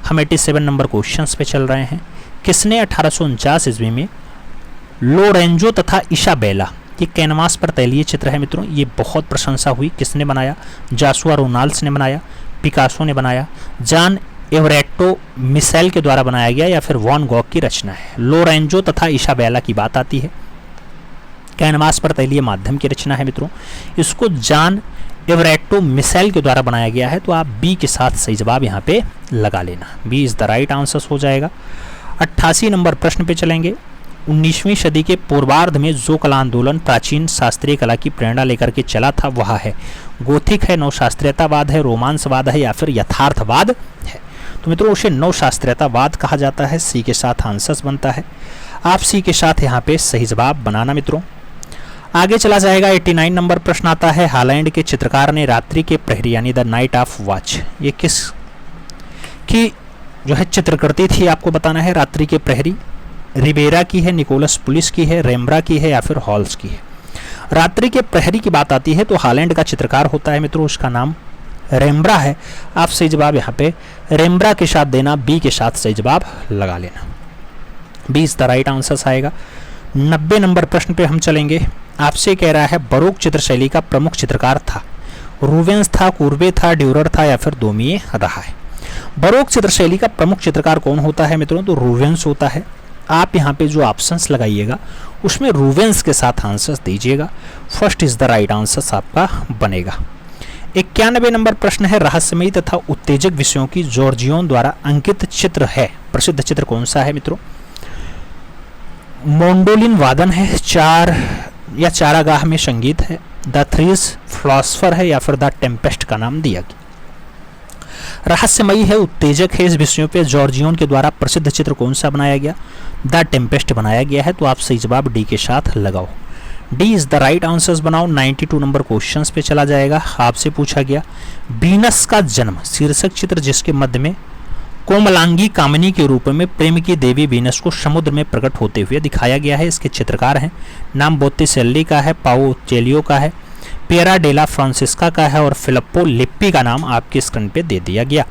हम 87 नंबर क्वेश्चंस पे चल रहे हैं। किसने 1849 ईस्वी में लोरेंजो तथा इसाबेला, ये कैनवास पर तैलीय चित्र है मित्रों, ये बहुत प्रशंसा हुई। किसने बनाया? जासुआ रोनाल्ड्स ने बनाया, पिकासो ने बनाया, जॉन एवरेटो मिशेल के द्वारा बनाया गया या फिर वॉन गॉग की रचना है? लोरेंजो तथा इसाबेला की बात आती है। कैनवास पर तैलीय माध्यम की रचना है मित्रों, इसको जॉन एवरेटो मिशेल के द्वारा बनाया गया है। तो आप बी के साथ सही जवाब यहाँ पे लगा लेना, B is the right answers हो जाएगा। 88 नंबर प्रश्न पे चलेंगे। 19वीं सदी के पूर्वार्ध में जो कला आंदोलन प्राचीन शास्त्रीय कला की प्रेरणा लेकर के चला था वह है गोथिक है, नवशास्त्रीयतावाद है, रोमांसवाद है या फिर यथार्थवाद है? तो मित्रों उसे नवशास्त्रीयतावाद कहा जाता है, सी के साथ आंसर्स बनता है। आप सी के साथ यहाँ पे सही जवाब बनाना मित्रों। आगे चला जाएगा, 89 नंबर प्रश्न आता है। हालैंड के चित्रकार ने रात्रि के प्रहरी यानी द नाइट ऑफ वॉच, ये किस की जो है चित्रकृति थी आपको बताना है। रात्रि के प्रहरी रिबेरा की है, निकोलस पुलिस की है, रेम्ब्रा की है या फिर हॉल्स की है? रात्रि के प्रहरी की बात आती है तो हालैंड का चित्रकार होता है मित्रों, उसका नाम रेम्ब्रा है। आप सही जवाब यहाँ पे रेम्ब्रा के साथ देना, बी के साथ सही जवाब लगा लेना, B is the right answers आएगा। 90 नंबर प्रश्न पे हम चलेंगे। आपसे कह रहा है बरोक चित्र शैली का प्रमुख चित्रकार था, रूवेंस था, कुर्बे था, ड्यूरर था या फिर दोमिए रहा है? बरोक चित्र शैली का प्रमुख चित्रकार कौन होता है मित्रों? तो रूवेंस होता है। आप यहाँ पे जो ऑप्शंस लगाइएगा उसमें रूवेंस के साथ आंसर्स दीजिएगा, first is the right answers आपका बनेगा। 91 नंबर प्रश्न है। रहस्यमयी तथा उत्तेजक विषयों की जॉर्जियोन द्वारा अंकित चित्र है, प्रसिद्ध चित्र कौन सा है मित्रों? मोंडोलिन वादन है, चार या चारागाह में संगीत है, द थ्रीज फिलोसफर है या फिर द टेम्पेस्ट का नाम दिया गया? रहस्यमयी है, उत्तेजक है, इस विषयों पे जॉर्जियोन के द्वारा प्रसिद्ध चित्र कौन सा बनाया गया? द टेम्पेस्ट बनाया गया है। तो आप सही जवाब डी के साथ लगाओ, D is the right answers बनाओ। 92 नंबर क्वेश्चंस पे चला जाएगा। आपसे पूछा गया वीनस का जन्म शीर्षक चित्र जिसके मध्य में कोमलांगी कामिनी के रूप में प्रेम की देवी वीनस को समुद्र में प्रकट होते हुए दिखाया गया है, इसके चित्रकार हैं। नाम बोत्तिचेल्ली का है, पाओ चेलियो का है, पियरा डेला फ्रांसिस्का का है और फिलिप्पो लिप्पी का नाम आपके स्क्रीन पे दे दिया गया।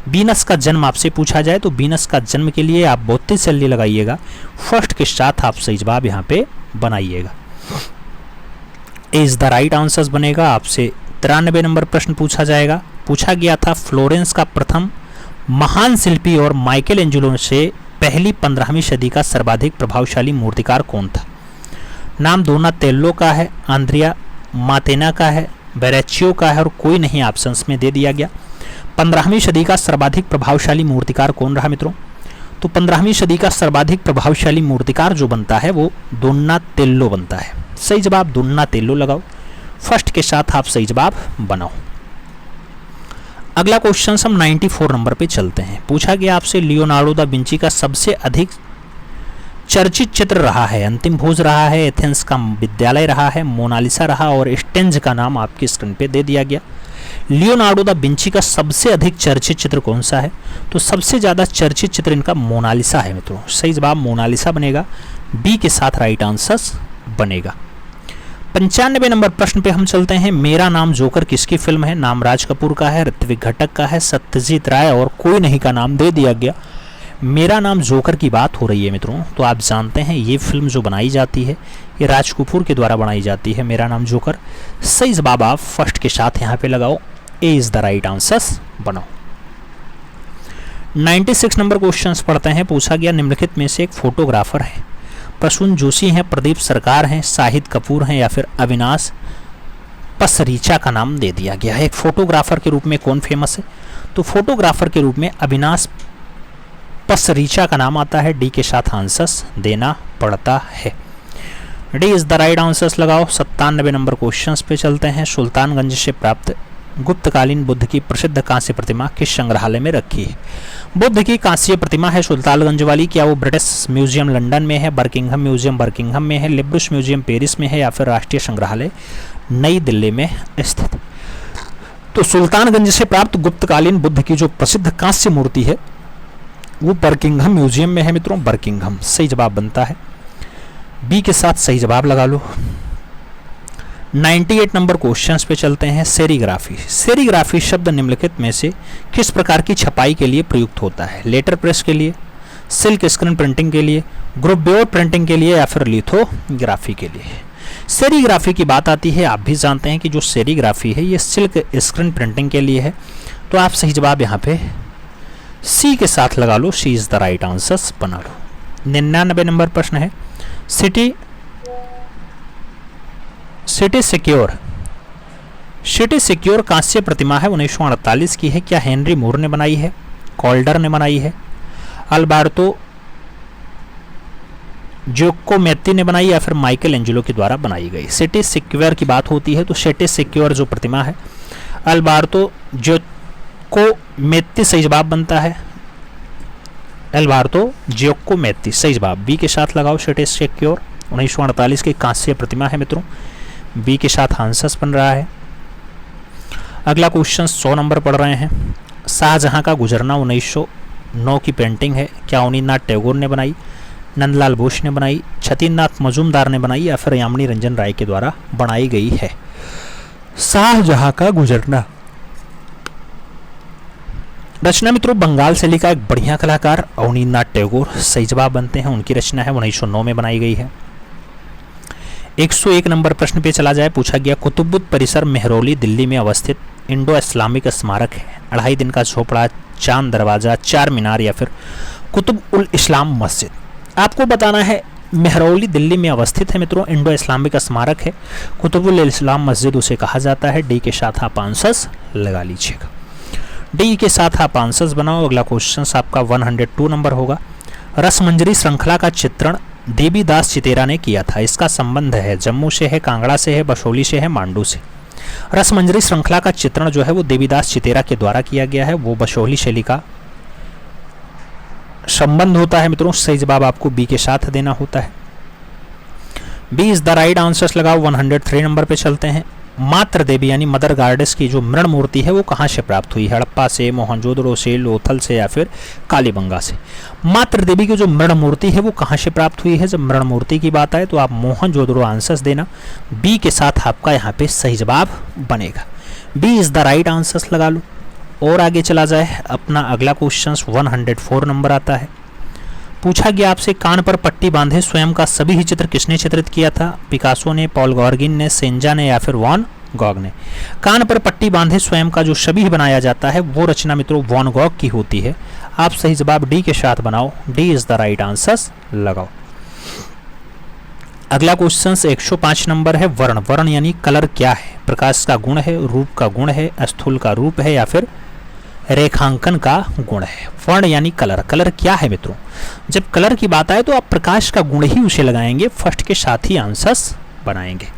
वीनस का जन्म आपसे पूछा जाए तो वीनस का जन्म के लिए आप बोत्तिचेल्ली लगाइएगा, फर्स्ट के साथ आप सही जवाब यहाँ पे बनाइएगा, इज द राइट आंसर्स बनेगा। आपसे 93 नंबर प्रश्न पूछा जाएगा। पूछा गया था फ्लोरेंस का प्रथम महान शिल्पी और माइकल एंजेलो से पहली 15वीं सदी का सर्वाधिक प्रभावशाली मूर्तिकार कौन था? नाम डोनातेल्लो का है, आंद्रिया मातेना का है, वेरेचियो का है और कोई नहीं ऑप्शंस में दे दिया गया। 15वीं सदी का सर्वाधिक प्रभावशाली मूर्तिकार कौन रहा मित्रों? तो 15वीं सदी का सर्वाधिक प्रभावशाली मूर्तिकार जो बनता है वो डोनातेल्लो बनता है। सही जवाब डोनातेल्लो लगाओ, फर्स्ट के साथ आप सही जवाब बनाओ। अगला क्वेश्चन हम 94 नंबर पे चलते हैं। पूछा गया आपसे लियोनार्डो दा विंची का सबसे अधिक चर्चित चित्र रहा है? अंतिम भोज रहा है, एथेंस का विद्यालय रहा है, मोनालिसा रहा और स्टेंज का नाम आपकी स्क्रीन पे दे दिया गया। लियोनार्डो दा विंची का सबसे अधिक चर्चित चित्र कौन सा है? तो सबसे ज़्यादा चर्चित चित्र इनका मोनालिसा है मित्रों। सही जवाब मोनालिसा बनेगा, बी के साथ राइट आंसर बनेगा। 95 नंबर प्रश्न पे हम चलते हैं। मेरा नाम जोकर किसकी फिल्म है? नाम राज कपूर का है, ऋत्विक घटक का है, सत्यजीत राय और कोई नहीं का नाम दे दिया गया। मेरा नाम जोकर की बात हो रही है मित्रों, तो आप जानते हैं ये फिल्म जो बनाई जाती है ये राज कपूर के द्वारा बनाई जाती है, मेरा नाम जोकर। सही जवाब आप फर्स्ट के साथ यहाँ पे लगाओ, ए इज द राइट आंसर बनाओ। 96 नंबर क्वेश्चन पढ़ते हैं। पूछा गया निम्नलिखित में से एक फोटोग्राफर है, प्रसून जोशी हैं, प्रदीप सरकार हैं, शाहिद कपूर हैं या फिर अविनाश पसरीचा का नाम दे दिया गया है। एक फोटोग्राफर के रूप में कौन फेमस है? तो फोटोग्राफर के रूप में अविनाश पसरीचा का नाम आता है, डी के साथ आंसर्स देना पड़ता है। D is the right answers लगाओ। 97 नंबर क्वेश्चंस पे चलते हैं। सुल्तानगंज से प्राप्त गुप्तकालीन बुद्ध की प्रसिद्ध कांस्य प्रतिमा किस संग्रहालय में रखी है? बुद्ध की कांस्य प्रतिमा है सुल्तानगंज वाली, क्या वो ब्रिटिश म्यूजियम लंदन में है, बर्किंघम म्यूजियम बर्किंघम में है, लिब्रुस म्यूजियम पेरिस में है या फिर राष्ट्रीय संग्रहालय नई दिल्ली में स्थित? तो सुल्तानगंज से प्राप्त गुप्तकालीन बुद्ध की जो प्रसिद्ध कांस्य मूर्ति है वो बर्किंघम म्यूजियम में है मित्रों, बर्किंघम। सही जवाब बनता है, बी के साथ सही जवाब लगा लो। 98 नंबर क्वेश्चंस पे चलते हैं। सेरीग्राफी। सेरीग्राफी शब्द निम्नलिखित में से किस प्रकार की छपाई के लिए प्रयुक्त होता है? लेटर प्रेस के लिए, सिल्क स्क्रीन प्रिंटिंग के लिए, ग्रुप बोर्ड प्रिंटिंग के लिए या फिर लिथोग्राफी के लिए? सेरीग्राफी की बात आती है, आप भी जानते हैं कि जो सेरीग्राफी है ये सिल्क स्क्रीन प्रिंटिंग के लिए है, तो आप सही जवाब यहाँ पे सी के साथ लगा लो, सी इज द राइट आंसर बना लो। 99 नंबर प्रश्न है। सिटी सिक्योर कांस्य प्रतिमा है, 1948 की है, क्या हेनरी मूर ने बनाई है, कॉल्डर ने बनाई है, अल्बर्टो जोकोमेत्ती ने बनाई या फिर माइकल एंजेलो के द्वारा बनाई गई? सिटी सिक्योर की बात होती है तो सिटी सिक्योर जो प्रतिमा है अल्बर्टो जोकोमेत्ती सही जवाब बनता है, अल्बर्टो जोकोमेत्ती सही जवाब, बी के साथ लगाओ। सिटी सिक्योर 1948 की कांस्य प्रतिमा है मित्रों, बी के साथ आंसर्स बन रहा है। अगला क्वेश्चन 100 नंबर पढ़ रहे हैं। शाहजहां का गुजरना 1909 की पेंटिंग है, क्या अवनींद्रनाथ टैगोर ने बनाई, नंदलाल बोस ने बनाई, छतीन्द्रनाथ मजूमदार ने बनाई या फिर यामिनी रंजन राय के द्वारा बनाई गई है? शाहजहां का गुजरना रचना मित्रों बंगाल से लिखा एक बढ़िया कलाकार अवनींद्रनाथ टैगोर सही जवाब बनते हैं, उनकी रचना है, 1909 में बनाई गई है। 101 नंबर प्रश्न पे चला जाए। पूछा गया कुतुबुद्दीन परिसर मेहरौली दिल्ली में अवस्थित इंडो इस्लामिक स्मारक है, 2.5 दिन का झोपड़ा, चांद दरवाजा, चार मीनार या फिर कुतुब उल इस्लाम मस्जिद? आपको बताना है मेहरौली दिल्ली में अवस्थित है मित्रों, इंडो इस्लामिक स्मारक है, कुतुब उल इस्लाम मस्जिद उसे कहा जाता है। डी के साथ आप आंसर्स लगा लीजिएगा, डी के साथ आप आंसर्स बनाओ। अगला क्वेश्चन आपका 102 नंबर होगा। रसमंजरी श्रृंखला का चित्रण देवीदास चितेरा ने किया था, इसका संबंध है जम्मू से है, कांगड़ा से है, बसोली से है, मांडू से? रसमंजरी श्रृंखला का चित्रण जो है वो देवीदास चितेरा के द्वारा किया गया है, वो बसोली शैली का संबंध होता है मित्रों। सही जवाब आपको बी के साथ देना होता है, B is the right answers लगाओ। 103 नंबर पे चलते हैं। मात्र देवी यानी मदर गॉडेस की जो मृण मूर्ति है वो कहाँ से प्राप्त हुई? हड़प्पा से, मोहनजोदड़ो से, लोथल से या फिर कालीबंगा से? मात्र देवी की जो मृण मूर्ति है वो कहाँ से प्राप्त हुई है? जब मृण मूर्ति की बात आए तो आप मोहनजोदड़ो आंसर्स देना, बी के साथ आपका यहाँ पे सही जवाब बनेगा, B is the right answers लगा लो। और आगे चला जाए, अपना अगला क्वेश्चन 104 नंबर आता है। पूछा गया आपसे कान पर पट्टी बांधे स्वयं का सभी ही चित्र किसने चित्रित किया था? पिकासो ने, पॉल गॉर्गिन ने, सेंजा ने या फिर वॉन गॉग ने? कान पर पट्टी बांधे स्वयं का जो छवि बनाया जाता है वो रचना मित्रों वॉन गॉग की होती है। आप सही जवाब डी के साथ बनाओ, D is the right answers लगाओ। अगला क्वेश्चन 105 नंबर है। वर्ण। वर्ण यानी कलर क्या है? प्रकाश का गुण है, रूप का गुण है, स्थूल का रूप है या फिर रेखांकन का गुण है? वर्ण यानी कलर। कलर क्या है मित्रों? जब कलर की बात आए तो आप प्रकाश का गुण ही उसे लगाएंगे, फर्स्ट के साथ ही आंसर्स बनाएंगे।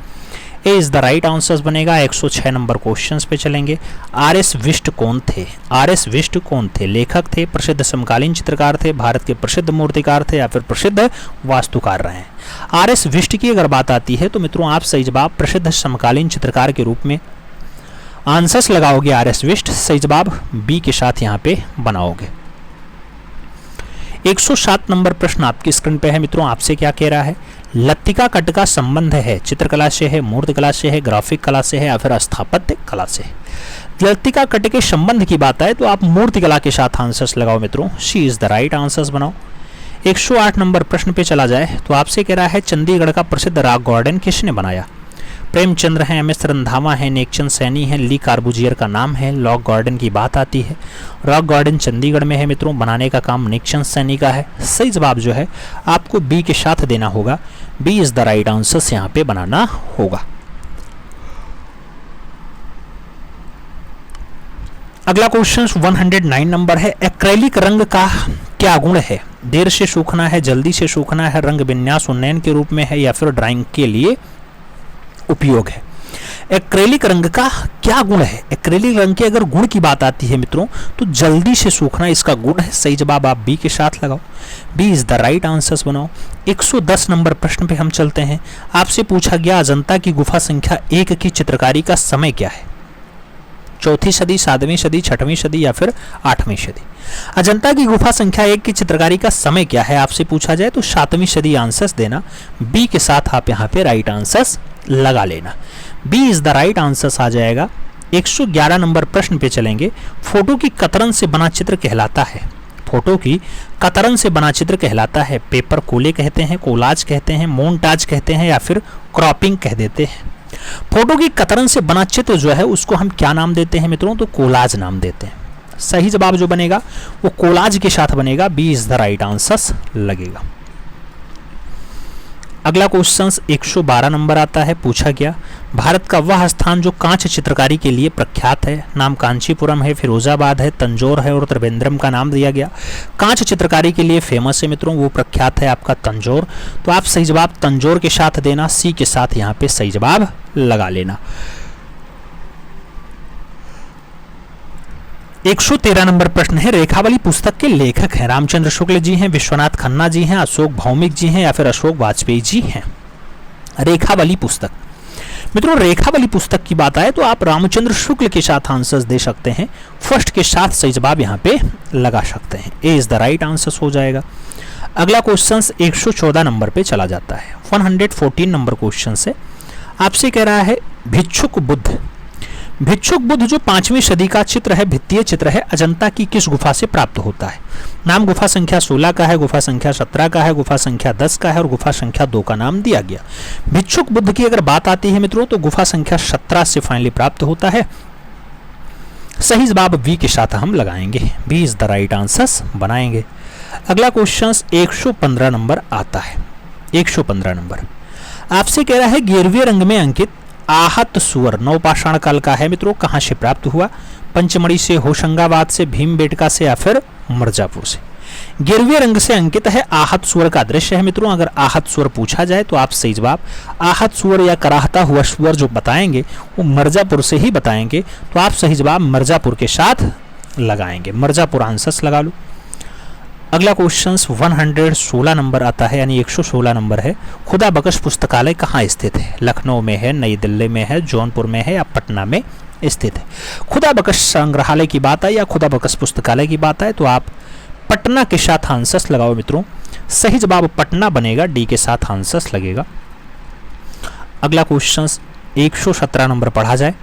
ए इज द राइट आंसर बनेगा। 106 नंबर क्वेश्चन पे चलेंगे। आर एस विष्ट कौन थे? आर एस विष्ट कौन थे? लेखक थे, प्रसिद्ध समकालीन चित्रकार थे, भारत के प्रसिद्ध मूर्तिकार थे या फिर प्रसिद्ध वास्तुकार रहे हैं? आर एस विष्ट की अगर बात आती है तो मित्रों आप सही जवाब प्रसिद्ध समकालीन चित्रकार के रूप में आंसर्स लगाओगे आर एस विष्ट, सही जवाब बी के साथ यहाँ पे बनाओगे। 107 नंबर प्रश्न आपकी स्क्रीन पे है मित्रों, आपसे क्या कह रहा है? लत्तिका कट का संबंध है चित्रकला से है, मूर्तिकला से है, ग्राफिक कला से है या फिर स्थापत्य कला से? लत्तिका कट के संबंध की बात है तो आप मूर्तिकला के साथ आंसर्स लगाओ मित्रों, सी इज द राइट आंसर्स बनाओ। 108 नंबर प्रश्न पे चला जाए तो आपसे कह रहा है चंडीगढ़ का प्रसिद्ध रॉक गार्डन किसने बनाया? प्रेमचंद्र है, एम एस रंधावा है, नेकचंद सैनी है, ली कार्बूजियर का नाम है। रॉक गार्डन की बात आती है, रॉक गार्डन चंडीगढ़ में है मित्रों, बनाने का काम नेकचंद सैनी का है। सही जवाब जो है आपको बी के साथ देना होगा, B is the right answer यहाँ पे बनाना होगा। अगला क्वेश्चन 109 नंबर है, एक्रेलिक रंग का क्या गुण है? देर से सूखना है, जल्दी से सूखना है, रंग विन्यास उन्नयन के रूप में है या फिर ड्राइंग के लिए उपयोग है? एक्रेलिक रंग का क्या गुण है? एक्रेलिक रंग के अगर गुण की बात आती है मित्रों तो जल्दी से सूखना इसका गुण है, सही जवाब आप बी के साथ लगाओ, B is the right answers बनाओ। 110 नंबर प्रश्न पे हम चलते हैं। आपसे पूछा गया अजंता की गुफा संख्या 1 की चित्रकारी का समय क्या है? चौथी सदी, 7वीं सदी, 6वीं सदी या फिर 8वीं सदी? अजंता की गुफा संख्या 1 की चित्रकारी का समय क्या है आपसे पूछा जाए तो 7वीं सदी आंसर्स देना, बी के साथ आप यहाँ पे राइट आंसर्स लगा लेना, B is the right answers आ जाएगा। 111 नंबर प्रश्न पे चलेंगे। फोटो की कतरन से बना चित्र कहलाता है? फोटो की कतरन से बना चित्र कहलाता है पेपर कोले कहते हैं, कोलाज कहते हैं, मोन्टाज कहते हैं या फिर क्रॉपिंग कह देते हैं? फोटो की कतरन से बना चित्र जो है उसको हम क्या नाम देते हैं मित्रों? तो कोलाज नाम देते हैं। सही जवाब जो बनेगा वो कोलाज के साथ बनेगा, B is the right answers लगेगा। अगला क्वेश्चन 112 नंबर आता है। पूछा गया भारत का वह स्थान जो कांच चित्रकारी के लिए प्रख्यात है? नाम कांचीपुरम है, फिरोजाबाद है, तंजौर है और त्रिवेंद्रम का नाम दिया गया। कांच चित्रकारी के लिए फेमस है मित्रों, वो प्रख्यात है आपका तंजौर, तो आप सही जवाब तंजौर के साथ देना, सी के साथ यहाँ पे सही जवाब लगा लेना। 113 नंबर प्रश्न है। रेखावली पुस्तक के लेखक हैं? रामचंद्र शुक्ल जी हैं, विश्वनाथ खन्ना जी हैं, अशोक भौमिक जी हैं या फिर अशोक वाजपेयी जी हैं? रेखावली पुस्तक मित्रों, रेखावली पुस्तक की बात आए तो आप रामचंद्र शुक्ल के साथ आंसर्स दे सकते हैं, फर्स्ट के साथ सही जवाब यहाँ पे लगा सकते हैं, ए इज द राइट आंसर हो जाएगा। अगला क्वेश्चन 114 नंबर पे चला जाता है। 114 नंबर क्वेश्चन से आपसे कह रहा है भिक्षुक बुद्ध। भिक्षुक बुद्ध जो 5वीं सदी का चित्र है, भित्तीय चित्र है, अजंता की किस गुफा से प्राप्त होता है? नाम गुफा संख्या 16 का है, गुफा संख्या 17 का है, गुफा संख्या 10 का है और गुफा संख्या 2 का नाम दिया गया। भिक्षुक बुद्ध की अगर बात आती है मित्रों तो गुफा संख्या 17 से फाइनली प्राप्त होता है, सही जवाब बी के साथ हम लगाएंगे, B is the right answers बनाएंगे। अगला क्वेश्चन 115 नंबर आता है। 115 नंबर आपसे कह रहा है 11वें रंग में अंकित आहत सुअर नवपाषाण काल का है मित्रों, कहां से प्राप्त हुआ? पंचमढ़ी से, होशंगाबाद से, भीमबेटका से या फिर मिर्जापुर से? 11वें रंग से अंकित है आहत सुअर का दृश्य है मित्रों। अगर आहत सुअर पूछा जाए तो आप सही जवाब आहत सुअर या कराहता हुआ सुअर जो बताएंगे वो मिर्जापुर से ही बताएंगे, तो आप सही जवाब मिर्जापुर के साथ लगाएंगे, मिर्जापुर आंसर्स लगा लो। अगला क्वेश्चन 116 नंबर आता है, यानी 116 नंबर है। खुदा बख्श पुस्तकालय कहाँ स्थित है? लखनऊ में है, नई दिल्ली में है, जौनपुर में है या पटना में स्थित है? खुदा बख्श संग्रहालय की बात है या खुदा बख्श पुस्तकालय की बात है तो आप पटना के साथ आंसर्स लगाओ मित्रों, सही जवाब पटना बनेगा, डी के साथ आंसर्स लगेगा। अगला क्वेश्चन 117 नंबर पढ़ा जाए।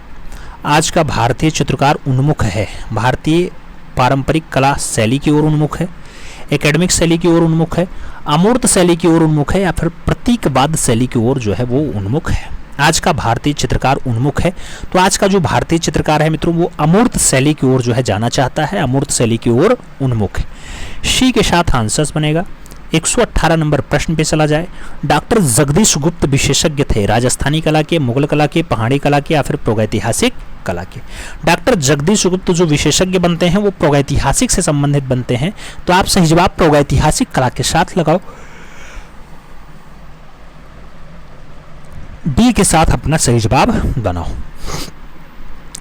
आज का भारतीय चित्रकार उन्मुख है? भारतीय पारंपरिक कला शैली की ओर उन्मुख है, एकेडमिक शैली की ओर उन्मुख है, अमूर्त शैली की ओर उन्मुख है या फिर प्रतीकवाद शैली की ओर जो है वो उन्मुख है? आज का भारतीय चित्रकार उन्मुख है, तो आज का जो भारतीय चित्रकार है मित्रों वो अमूर्त शैली की ओर जो है जाना चाहता है, अमूर्त शैली की ओर उन्मुख है, सी के साथ आंसर्स बनेगा। 118 नंबर प्रश्न पे चला जाए। डॉक्टर जगदीश गुप्त विशेषज्ञ थे राजस्थानी कला के, मुगल कला के, पहाड़ी कला के या फिर प्रागैतिहासिक कला के? डॉक्टर जगदीश गुप्त जो विशेषज्ञ बनते हैं वो प्रागैतिहासिक से संबंधित बनते हैं, तो आप सही जवाब प्रागैतिहासिक कला के साथ लगाओ। डी के साथ अपना सही जवाब बनाओ।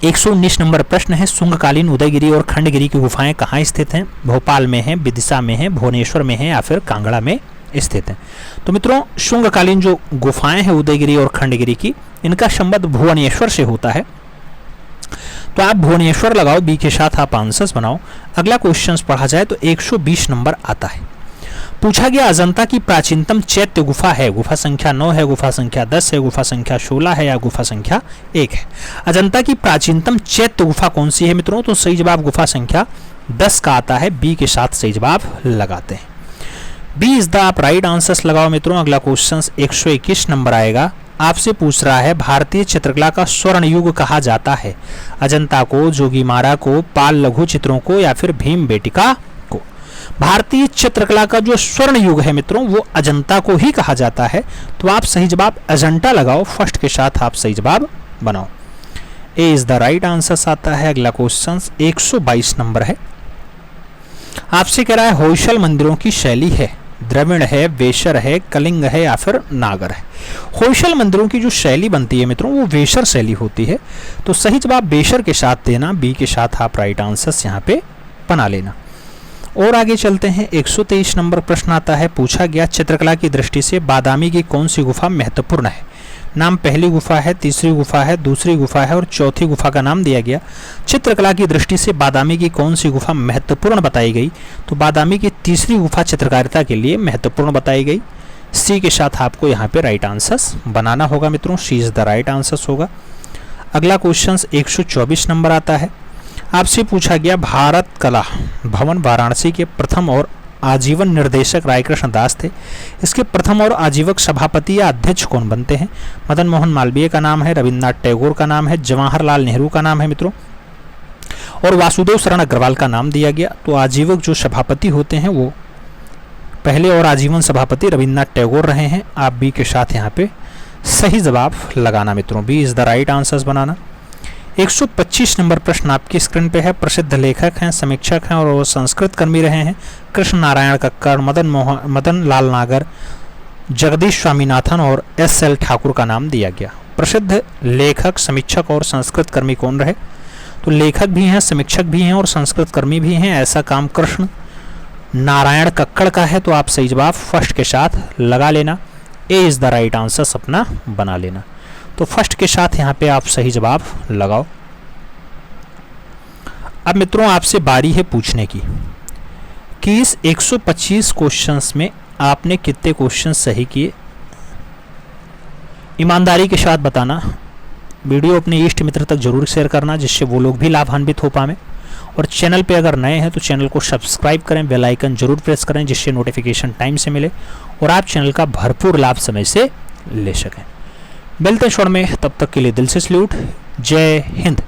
119 नंबर प्रश्न है, शुंगकालीन उदयगिरी और खंडगिरी की गुफाएं कहाँ स्थित हैं? भोपाल में है, विदिशा में है, भुवनेश्वर में है या फिर कांगड़ा में स्थित है? तो मित्रों शुंगकालीन जो गुफाएं हैं उदयगिरी और खंडगिरी की, इनका संबंध भुवनेश्वर से होता है, तो आप भुवनेश्वर लगाओ, बी के साथ आप आंसर्स बनाओ। अगला क्वेश्चन पढ़ा जाए तो 120 नंबर आता है। पूछा गया अजंता की प्राचीनतम चैत्य गुफा है, गुफा संख्या 9 है, गुफा संख्या 10 है, गुफा संख्या 16 है या गुफा संख्या 1 है? अजंता की प्राचीनतम चैत्य गुफा कौन सी है मित्रों? तो सही जवाब गुफा संख्या 10 का आता है, बी के साथ सही जवाब लगाते हैं। बी इज द आप राइट आंसर्स लगाओ मित्रों। अगला क्वेश्चन 121 नंबर आएगा, आपसे पूछ रहा है भारतीय चित्रकला का स्वर्ण युग कहा जाता है? अजंता को, जोगीमारा को, पाल लघु चित्रों को या फिर भीमबेटिका को? भारतीय चित्रकला का जो स्वर्ण युग है मित्रों वो अजंता को ही कहा जाता है, तो आप सही जवाब अजंता लगाओ, फर्स्ट के साथ आप सही जवाब बनाओ। ए इज द राइट आंसर आता है। अगला क्वेश्चन 122 नंबर है, आपसे कह रहा है होयसल मंदिरों की शैली है, द्रविड़ है, वेशर है, कलिंग है या फिर नागर है? होयसल मंदिरों की जो शैली बनती है मित्रों वो वेशर शैली होती है, तो सही जवाब वेशर के साथ देना, बी के साथ आप राइट आंसर्स यहाँ पे बना लेना। और आगे चलते हैं, 123 नंबर प्रश्न आता है, पूछा गया चित्रकला की दृष्टि से बादामी की कौन सी गुफा महत्वपूर्ण है? नाम पहली गुफा है, तीसरी गुफा है, दूसरी गुफा है और चौथी गुफा का नाम दिया गया। चित्रकला की दृष्टि से बादामी की कौन सी गुफा महत्वपूर्ण बताई गई? तो बादामी की तीसरी गुफा चित्रकारिता के लिए महत्वपूर्ण बताई गई। सी के साथ आपको यहाँ पे राइट आंसर्स बनाना होगा मित्रों, सी इज द राइट आंसर्स होगा। अगला क्वेश्चन 124 नंबर आता है, आपसे पूछा गया भारत कला भवन वाराणसी के प्रथम और आजीवन निर्देशक रायकृष्ण दास थे, इसके प्रथम और आजीवक सभापति या अध्यक्ष कौन बनते हैं? मदन मोहन मालवीय का नाम है, रविन्द्रनाथ टैगोर का नाम है, जवाहरलाल नेहरू का नाम है मित्रों, और वासुदेव शरण अग्रवाल का नाम दिया गया। तो आजीवक जो सभापति होते हैं वो पहले और आजीवन सभापति रविन्द्रनाथ टैगोर रहे हैं, आप बी के साथ यहाँ पे सही जवाब लगाना मित्रों, B is the right answers बनाना। 125 नंबर प्रश्न आपकी स्क्रीन पे है, प्रसिद्ध लेखक हैं, समीक्षक हैं और वो संस्कृत कर्मी रहे हैं, कृष्ण नारायण कक्कड़, मदन लाल नागर, जगदीश स्वामीनाथन और एस.एल. ठाकुर का नाम दिया गया। प्रसिद्ध लेखक, समीक्षक और संस्कृत कर्मी कौन रहे? तो लेखक भी हैं, समीक्षक भी हैं और संस्कृत कर्मी भी हैं, ऐसा काम कृष्ण नारायण कक्कड़ का है, तो आप सही जवाब फर्स्ट के साथ लगा लेना, ए इज द राइट आंसर अपना बना लेना। तो फर्स्ट के साथ यहाँ पे आप सही जवाब लगाओ। अब मित्रों आपसे बारी है पूछने की कि इस 125 क्वेश्चंस में आपने कितने क्वेश्चन सही किए। ईमानदारी के साथ बताना, वीडियो अपने इष्ट मित्र तक जरूर शेयर करना जिससे वो लोग भी लाभान्वित हो पाए, और चैनल पे अगर नए हैं तो चैनल को सब्सक्राइब करें, बेल आइकन जरूर प्रेस करें जिससे नोटिफिकेशन टाइम से मिले और आप चैनल का भरपूर लाभ समय से ले सकें। मिलते हैं शॉर्ट में, तब तक के लिए दिल से सैल्यूट, जय हिंद।